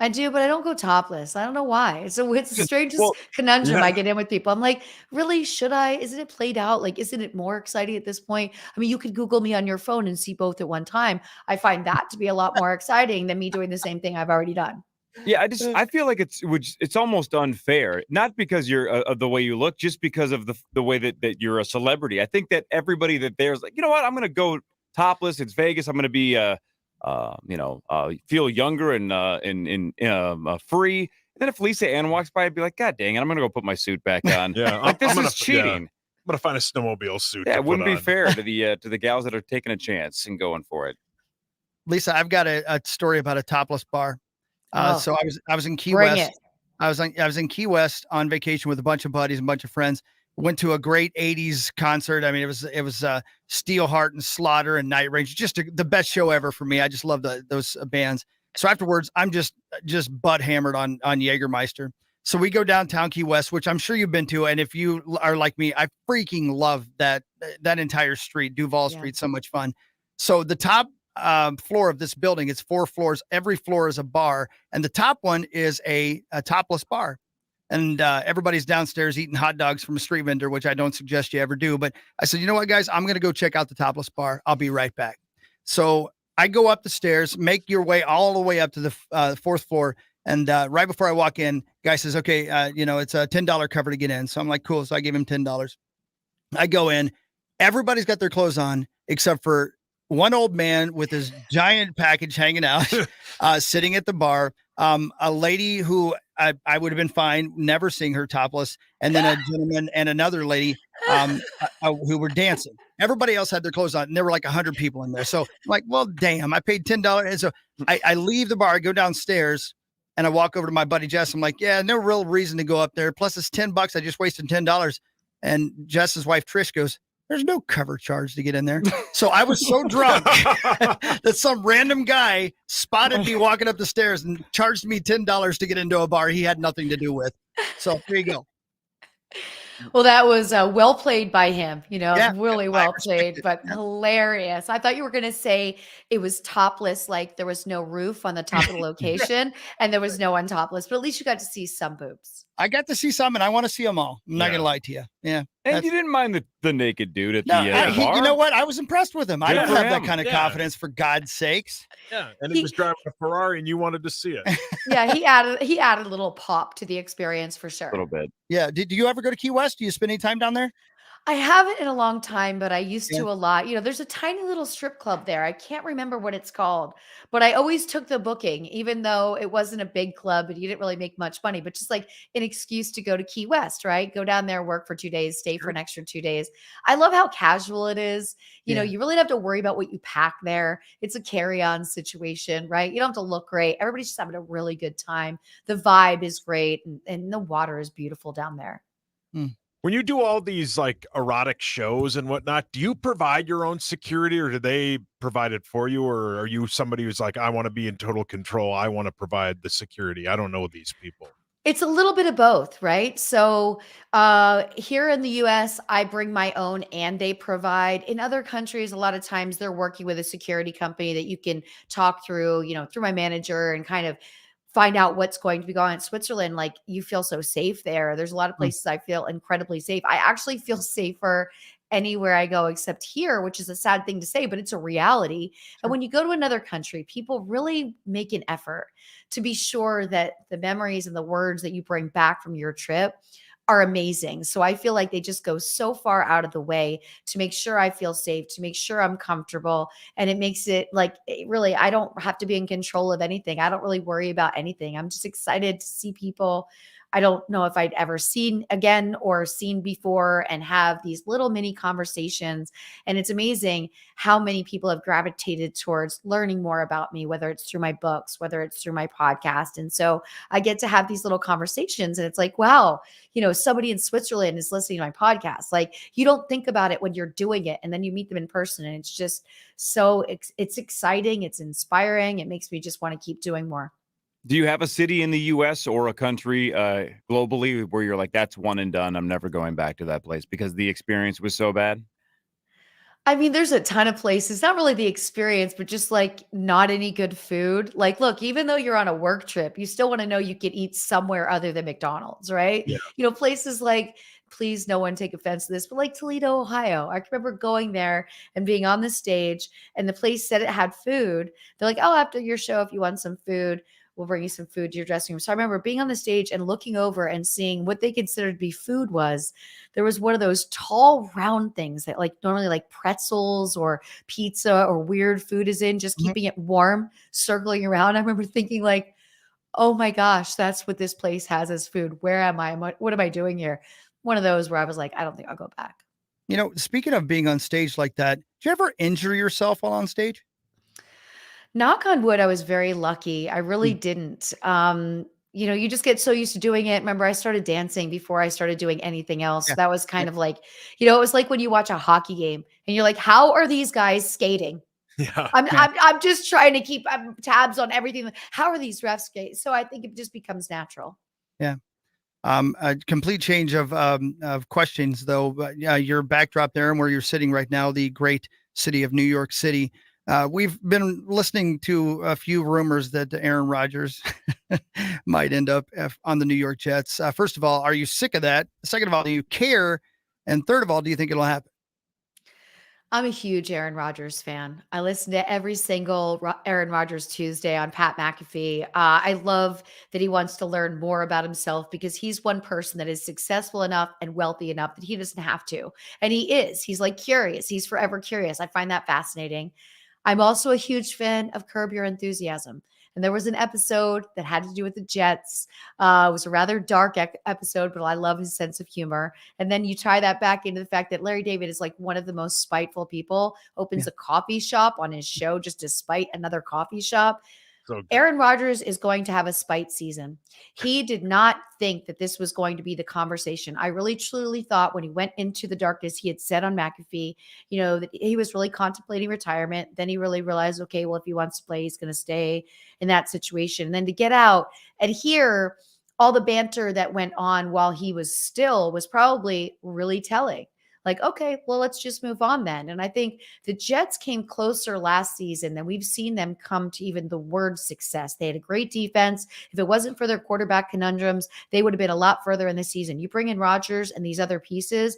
I do, but I don't go topless. I don't know why. It's the strangest conundrum I get in with people. I'm like, really, should I? Isn't it played out? Like, isn't it more exciting at this point? I mean, you could Google me on your phone and see both at one time. I find that to be a lot more exciting than me doing the same thing I've already done. Yeah, I feel like it's almost unfair, not because you're of the way you look, just because of the way that you're a celebrity. I think that everybody that there's like, you know what, I'm gonna go topless. It's Vegas. I'm gonna be feel younger and free. And then if Lisa Ann walks by, I'd be like, God dang it, I'm gonna go put my suit back on. Yeah, like this is cheating. Yeah. I'm gonna find a snowmobile suit. Yeah, it wouldn't be fair to the gals that are taking a chance and going for it. Lisa, I've got a story about a topless bar. So I was in Key Bring West. it. I was in Key West on vacation with a bunch of buddies and a bunch of friends. Went to a great 80s concert. I mean, it was Steelheart and Slaughter and Night Range. Just the best show ever for me. I just love those bands. So afterwards, I'm just butt hammered on Jägermeister. So we go downtown Key West, which I'm sure you've been to. And if you are like me, I freaking love that entire street, Duval Street. So much fun. So the top floor of this building, it's 4 floors. Every floor is a bar. And the top one is a topless bar. And everybody's downstairs eating hot dogs from a street vendor, which I don't suggest you ever do. But I said, you know what, guys, I'm going to go check out the topless bar. I'll be right back. So I go up the stairs, make your way all the way up to the 4th floor. And right before I walk in, guy says, okay, it's a $10 cover to get in. So I'm like, cool. So I give him $10. I go in. Everybody's got their clothes on except for one old man with his giant package hanging out, sitting at the bar. A lady who I would have been fine never seeing her topless, and then a gentleman and another lady who were dancing. Everybody else had their clothes on, and there were like 100 people in there. So I'm like, well, damn, I paid $10. And so I leave the bar, I go downstairs, and I walk over to my buddy Jess. I'm like, yeah, no real reason to go up there. Plus it's $10. I just wasted $10. And Jess's wife, Trish, goes, there's no cover charge to get in there. So I was so drunk that some random guy spotted me walking up the stairs and charged me $10 to get into a bar he had nothing to do with. So there you go. Well, that was well played by him, Yeah, really well played, but hilarious. I thought you were going to say it was topless, like there was no roof on the top of the location and there was no one topless, but at least you got to see some boobs. I got to see some, and I want to see them all. I'm not going to lie to you. Yeah. And you didn't mind the naked dude at the bar? You know what? I was impressed with him. I Good don't for have that him. kind of confidence, for God's sakes. Yeah, and he was driving a Ferrari, and you wanted to see it. Yeah, he added a little pop to the experience for sure. A little bit. Yeah. Did you ever go to Key West? Do you spend any time down there? I haven't in a long time, but I used Yeah. to a lot. There's a tiny little strip club there. I can't remember what it's called, but I always took the booking, even though it wasn't a big club and you didn't really make much money, but just like an excuse to go to Key West, right? Go down there, work for 2 days, stay for an extra 2 days. I love how casual it is. Yeah. You really don't have to worry about what you pack there. It's a carry-on situation, right? You don't have to look great. Everybody's just having a really good time. The vibe is great, and the water is beautiful down there. When you do all these like erotic shows and whatnot, do you provide your own security or do they provide it for you? Or are you somebody who's like, I want to be in total control. I want to provide the security. I don't know these people. It's a little bit of both, right? So here in the US, I bring my own and they provide. In other countries, a lot of times they're working with a security company that you can talk through, through my manager and kind of find out what's going to be going on. In Switzerland, like you feel so safe there. There's a lot of places I feel incredibly safe. I actually feel safer anywhere I go except here, which is a sad thing to say, but it's a reality. And when you go to another country, people really make an effort to be sure that the memories and the words that you bring back from your trip are amazing. So I feel like they just go so far out of the way to make sure I feel safe, to make sure I'm comfortable. And it makes it like really, I don't have to be in control of anything. I don't really worry about anything. I'm just excited to see people I don't know if I'd ever seen again or seen before and have these little mini conversations. And it's amazing how many people have gravitated towards learning more about me, whether it's through my books, whether it's through my podcast. And so I get to have these little conversations and it's like, wow, somebody in Switzerland is listening to my podcast. Like you don't think about it when you're doing it and then you meet them in person and it's just so it's exciting. It's inspiring. It makes me just want to keep doing more. Do you have a city in the U.S. or a country globally where you're like, that's one and done, I'm never going back to that place because the experience was so bad? I mean, there's a ton of places, not really the experience, but just like not any good food. Like, look, even though you're on a work trip, you still want to know you could eat somewhere other than McDonald's, right? Yeah. Places like, please, no one take offense to this, but like Toledo, Ohio. I remember going there and being on the stage, and the place said it had food. They're like, oh, after your show, if you want some food, we'll bring you some food to your dressing room. So I remember being on the stage and looking over and seeing what they considered to be food was. There was one of those tall round things that like normally like pretzels or pizza or weird food is in, just keeping it warm, circling around. I remember thinking like, oh my gosh, that's what this place has as food. Where am I? What am I doing here? One of those where I was like, I don't think I'll go back. Speaking of being on stage like that, did you ever injure yourself while on stage? Knock on wood, I was very lucky. I really didn't. You just get so used to doing it. Remember, I started dancing before I started doing anything else. So Yeah. that was kind of like, it was like when you watch a hockey game and you're like, how are these guys skating? Yeah. I'm just trying to keep tabs on everything. How are these refs skating? So I think it just becomes natural. Yeah. A complete change of questions, though. But yeah, your backdrop there and where you're sitting right now, the great city of New York City. We've been listening to a few rumors that Aaron Rodgers might end up on the New York Jets. First of all, are you sick of that? Second of all, do you care? And third of all, do you think it'll happen? I'm a huge Aaron Rodgers fan. I listen to every single Aaron Rodgers Tuesday on Pat McAfee. I love that he wants to learn more about himself because he's one person that is successful enough and wealthy enough that he doesn't have to. And he is. He's like curious. He's forever curious. I find that fascinating. I'm also a huge fan of Curb Your Enthusiasm. And there was an episode that had to do with the Jets. It was a rather dark episode, but I love his sense of humor. And then you tie that back into the fact that Larry David is like one of the most spiteful people, opens a coffee shop on his show just to spite another coffee shop. So Aaron Rodgers is going to have a spite season. He did not think that this was going to be the conversation. I really truly thought when he went into the darkness, he had said on McAfee, that he was really contemplating retirement. Then he really realized, okay, well, if he wants to play, he's going to stay in that situation. And then to get out and hear all the banter that went on while he was still was probably really telling. Like, okay, well, let's just move on then. And I think the Jets came closer last season than we've seen them come to even the word success. They had a great defense. If it wasn't for their quarterback conundrums, they would have been a lot further in the season. You bring in Rodgers and these other pieces,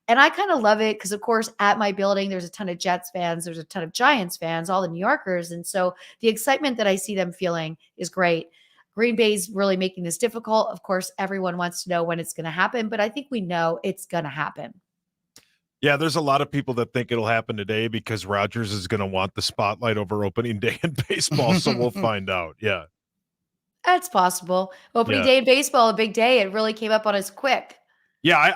and I kind of love it because, of course, at my building, there's a ton of Jets fans. There's a ton of Giants fans, all the New Yorkers. And so the excitement that I see them feeling is great. Green Bay's really making this difficult. Of course, everyone wants to know when it's going to happen, but I think we know it's going to happen. Yeah, there's a lot of people that think it'll happen today because Rodgers is going to want the spotlight over opening day in baseball. So we'll find out. Yeah. That's possible. Opening Yeah. day in baseball, a big day. It really came up on us quick. Yeah,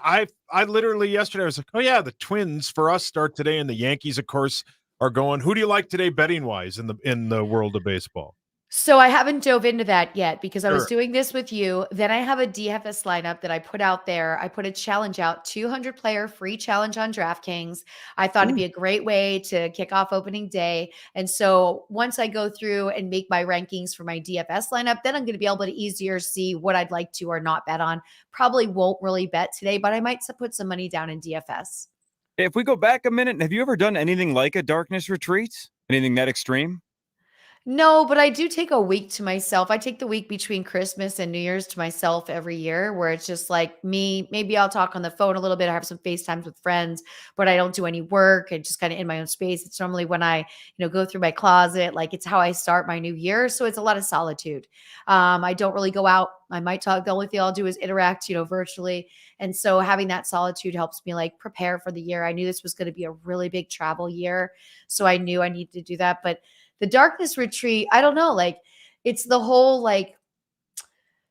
I literally yesterday I was like, oh yeah, the Twins for us start today, and the Yankees, of course, are going. Who do you like today, betting wise, in the world of baseball? So I haven't dove into that yet because I was Sure. doing this with you. Then I have a DFS lineup that I put out there. I put a challenge out, 200 player free challenge on DraftKings. I thought it'd be a great way to kick off opening day. And so once I go through and make my rankings for my DFS lineup, then I'm going to be able to easier see what I'd like to or not bet on. Probably won't really bet today, but I might put some money down in DFS. If we go back a minute, have you ever done anything like a darkness retreat? Anything that extreme? No, but I do take a week to myself. I take the week between Christmas and New Year's to myself every year where it's just like me. Maybe I'll talk on the phone a little bit. I have some FaceTimes with friends, but I don't do any work. I just kind of in my own space. It's normally when I, go through my closet. Like it's how I start my new year. So it's a lot of solitude. I don't really go out. I might talk. The only thing I'll do is interact, virtually. And so having that solitude helps me like prepare for the year. I knew this was going to be a really big travel year. So I knew I needed to do that. But the darkness retreat, I don't know, like it's the whole, like,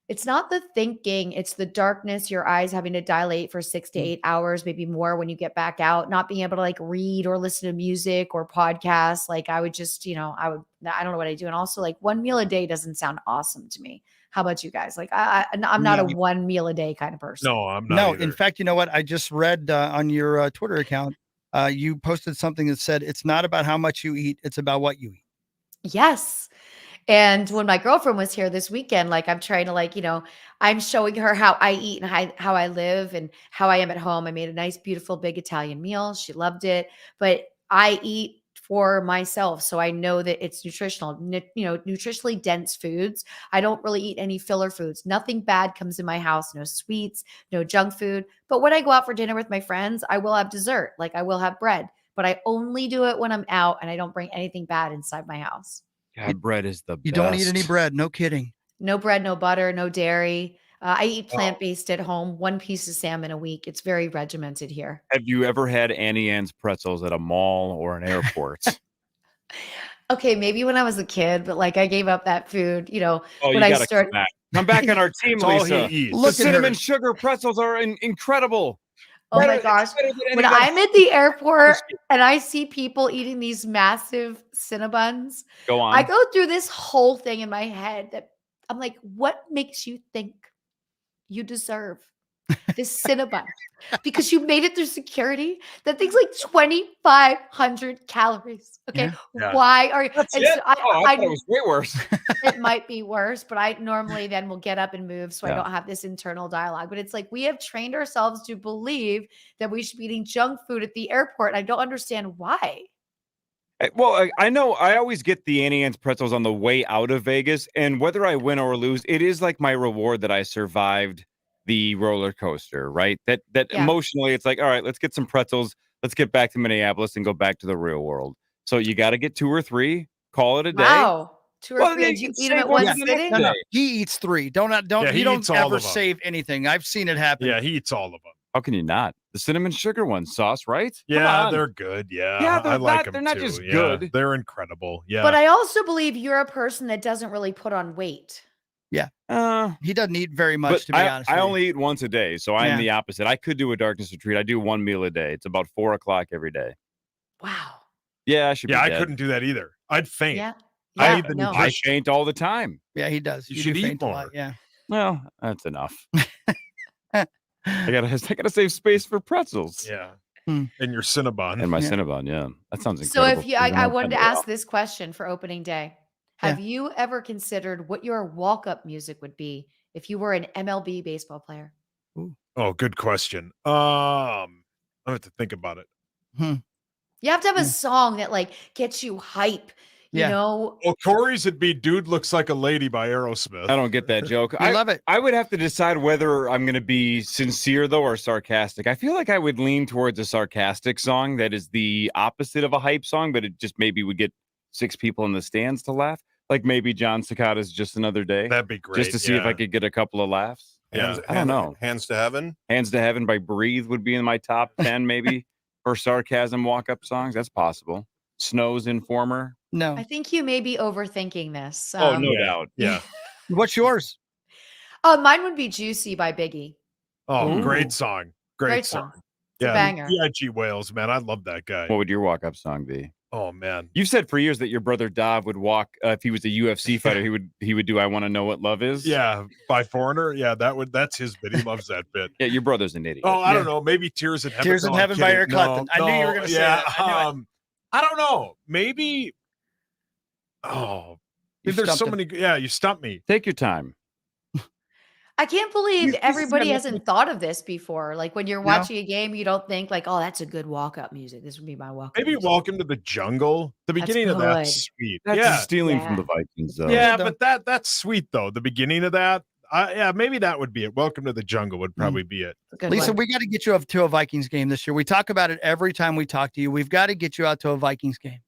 it's not the thinking, it's the darkness, your eyes having to dilate for 6 to 8 hours, maybe more when you get back out, not being able to like read or listen to music or podcasts. Like I would just, I don't know what I do. And also like one meal a day doesn't sound awesome to me. How about you guys? Like I'm not a one meal a day kind of person. No, I'm not. No, either. in fact, you know what? I just read on your Twitter account, you posted something that said, it's not about how much you eat, it's about what you eat. Yes. And when my girlfriend was here this weekend, like I'm trying to I'm showing her how I eat and how I live and how I am at home. I made a nice, beautiful, big Italian meal. She loved it, but I eat for myself. So I know that it's nutritional, nutritionally dense foods. I don't really eat any filler foods. Nothing bad comes in my house. No sweets, no junk food. But when I go out for dinner with my friends, I will have dessert. Like I will have bread. But I only do it when I'm out and I don't bring anything bad inside my house. God, bread is the best. You don't eat any bread. No kidding. No bread, no butter, no dairy. I eat plant-based at home, one piece of salmon a week. It's very regimented here. Have you ever had Annie Ann's pretzels at a mall or an airport? Okay, maybe when I was a kid, but like I gave up that food, when I started. Come back on our team, Lisa. The cinnamon sugar pretzels are incredible. Oh my gosh. When I'm at the airport and I see people eating these massive Cinnabons, go on. I go through this whole thing in my head that I'm like, what makes you think you deserve this Cinnabon? Because you made it through security? That thing's like 2,500 calories. Okay. Yeah. Why are you? That's it? I thought it was way worse. It might be worse, but I normally then will get up and move so I Yeah. don't have this internal dialogue. But it's like we have trained ourselves to believe that we should be eating junk food at the airport. And I don't understand why. Well, I know I always get the Annie Ann's pretzels on the way out of Vegas, and whether I win or lose, it is like my reward that I survived the roller coaster, right? That emotionally, it's like, all right, let's get some pretzels, let's get back to Minneapolis and go back to the real world. So you got to get 2 or 3, call it a day. Wow. 2 or Well, 3, yeah, and you you eat them save at one one for the sitting? next day. He eats 3. Don't he you don't eats all ever of them. save anything. I've seen it happen. Yeah, he eats all of them. How can you not? The cinnamon sugar one, sauce, right? Come Yeah, on. they're good. Yeah, Yeah, I like them they're not too. just Yeah, good. they're incredible. Yeah, But I also believe you're a person that doesn't really put on weight. Yeah. He doesn't eat very much, But to be honest. I with you. only eat once a day, so I'm Yeah. the opposite. I could do a darkness retreat. I do 1 meal a day. It's about 4 o'clock every day. Wow. Yeah, I should be I dead. couldn't do that either. I'd faint. Yeah. I need the no. I nutrition. faint all the time. Yeah, he does. You should do eat faint a lot, more. Yeah. Well, that's enough. I gotta save space for pretzels. Yeah, Hmm. and your Cinnabon. And my Yeah. Cinnabon, yeah. That sounds So incredible. if you, I wanted to ask this question for opening day. Have you ever considered what your walk-up music would be if you were an MLB baseball player? Oh, good question. I have to think about it. You have to have a song that like gets you hype, you know? Well, Corey's would be "Dude Looks Like a Lady" by Aerosmith. I don't get that joke. I love it. I would have to decide whether I'm going to be sincere, though, or sarcastic. I feel like I would lean towards a sarcastic song that is the opposite of a hype song, but it just maybe would get 6 people in the stands to laugh. Like maybe John Cicada's Just Another Day. That'd be great. Just to see if yeah. I could get a couple of laughs. Yeah. I don't know. Hands to Heaven. Hands to Heaven by Breathe would be in my top 10, maybe. Or sarcasm walk-up songs. That's possible. Snow's Informer. No. I think you may be overthinking this. Oh, no doubt. Yeah. What's yours? Mine would be Juicy by Biggie. Oh, Ooh. great song. Great song. It's a banger. B.I.G. Wales, man. I love that guy. What would your walk-up song be? Oh, man. You've said for years that your brother Dov would walk, if he was a UFC fighter, he would do I Want to Know What Love Is. Yeah, by Foreigner. Yeah, that's his bit. He loves that bit. Yeah, your brother's an idiot. Oh, I don't know. Maybe Tears in Heaven. Tears in No, I'm Heaven by kidding. Eric Clapton. I knew you were going to say that. I knew it. I don't know. Maybe. Oh, there's so many. Yeah, you stumped me. Take your time. I can't believe everybody hasn't thought of this before. Like when you're watching a game, you don't think like, oh, that's a good walk-up music. This would be my walk-up. Maybe music. Welcome to the Jungle. The beginning of good. that's sweet. That's stealing from the Vikings, though. Yeah, but that's sweet though. The beginning of that. Yeah, maybe that would be it. Welcome to the Jungle would probably be it. Lisa, we got to get you up to a Vikings game this year. We talk about it every time we talk to you. We've got to get you out to a Vikings game.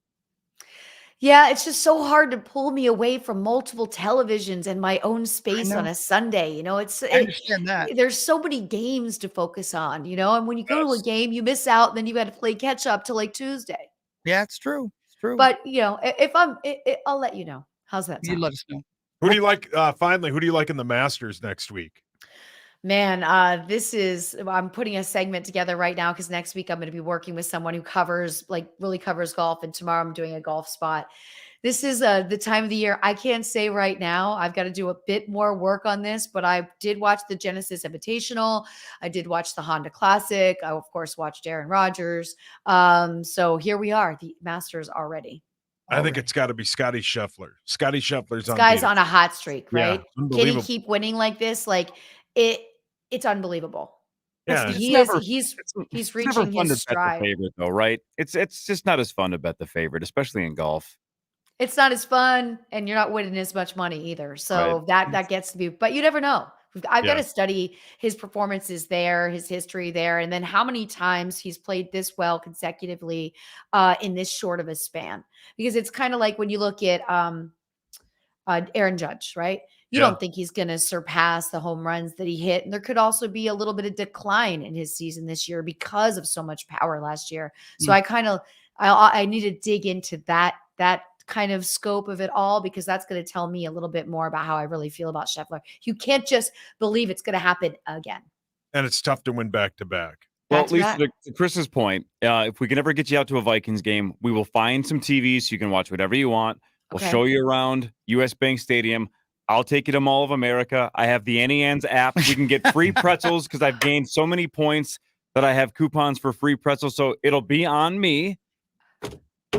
Yeah, it's just so hard to pull me away from multiple televisions and my own space on a Sunday. You know, I understand that. There's so many games to focus on, you know, and when you go to a game, you miss out, and then you got to play catch up till like Tuesday. Yeah, it's true. It's true. But, you know, if I'll let you know. How's that sound? You let us know. Who do you like? Finally, who do you like in the Masters next week? Man, I'm putting a segment together right now because next week I'm going to be working with someone who really covers golf. And tomorrow I'm doing a golf spot. This is the time of the year. I can't say right now. I've got to do a bit more work on this, but I did watch the Genesis Invitational. I did watch the Honda Classic. I, of course, watched Aaron Rodgers. So here we are. The Masters are ready. I think it's got to be Scotty Scheffler. Scotty Scheffler's This guy's on a hot streak, right? Yeah, Can unbelievable. he keep winning like this? Like it's unbelievable. Yeah, He's It's reaching never fun his to bet the stride. favorite, though, right? It's just not as fun to bet the favorite, especially in golf. It's not as fun, and you're not winning as much money either. So that gets to be, but you never know. I've got to study his performances there, his history there, and then how many times he's played this well consecutively in this short of a span. Because it's kind of like when you look at Aaron Judge, right? You don't think he's going to surpass the home runs that he hit. And there could also be a little bit of decline in his season this year because of so much power last year. So I need to dig into that kind of scope of it all, because that's going to tell me a little bit more about how I really feel about Scheffler. You can't just believe it's going to happen again. And it's tough to win back to back. Well, at least to Chris's point, if we can ever get you out to a Vikings game, we will find some TVs so you can watch whatever you want. We'll show you around US Bank Stadium. I'll take you to Mall of America. I have the Annie Ann's app. We can get free pretzels because I've gained so many points that I have coupons for free pretzels. So it'll be on me.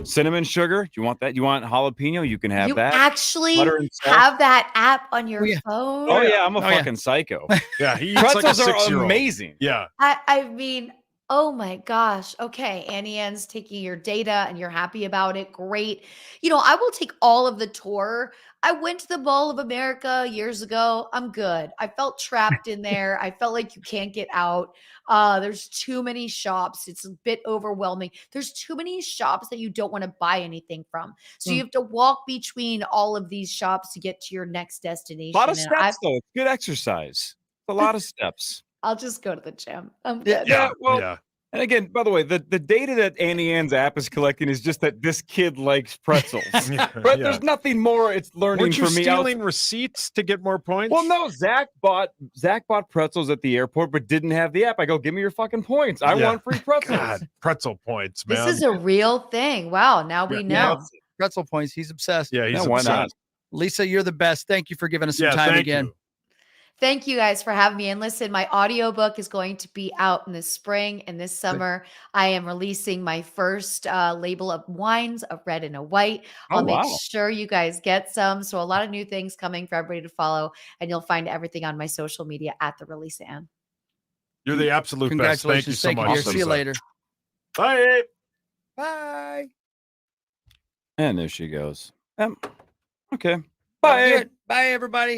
Cinnamon sugar. You want that? You want jalapeno? You can have that. You actually have that app on your phone? Oh, yeah. I'm a fucking psycho. Yeah. He pretzels like a are amazing. Yeah. I mean, oh my gosh. Okay. Annie Ann's taking your data and you're happy about it. Great. You know, I will take all of the tour. I went to the Mall of America years ago. I'm good. I felt trapped in there. I felt like you can't get out. There's too many shops. It's a bit overwhelming. There's too many shops that you don't want to buy anything from. So you have to walk between all of these shops to get to your next destination. A lot of steps, though. It's good exercise. It's a lot of steps. I'll just go to the gym. I'm good. Well, and again, by the way, the data that Annie Ann's app is collecting is just that this kid likes pretzels. But there's nothing more it's learning Weren't you from me. stealing receipts to get more points? Well, no, Zach bought pretzels at the airport, but didn't have the app. I go, give me your fucking points. I want free pretzels. God, pretzel points, man. This is a real thing. Wow. Now we know. Yeah, pretzel points. He's obsessed. Yeah, he's why obsessed. not? Lisa, you're the best. Thank you for giving us some time again. Thank you guys for having me. And listen, my audiobook is going to be out in the spring and this summer. I am releasing my first label of wines, a red and a white. I'll make sure you guys get some. So a lot of new things coming for everybody to follow. And you'll find everything on my social media at The Release Ann. You're the absolute best. Thank you so much. See you later. Bye. Bye. And there she goes. Okay. Bye. Bye, everybody.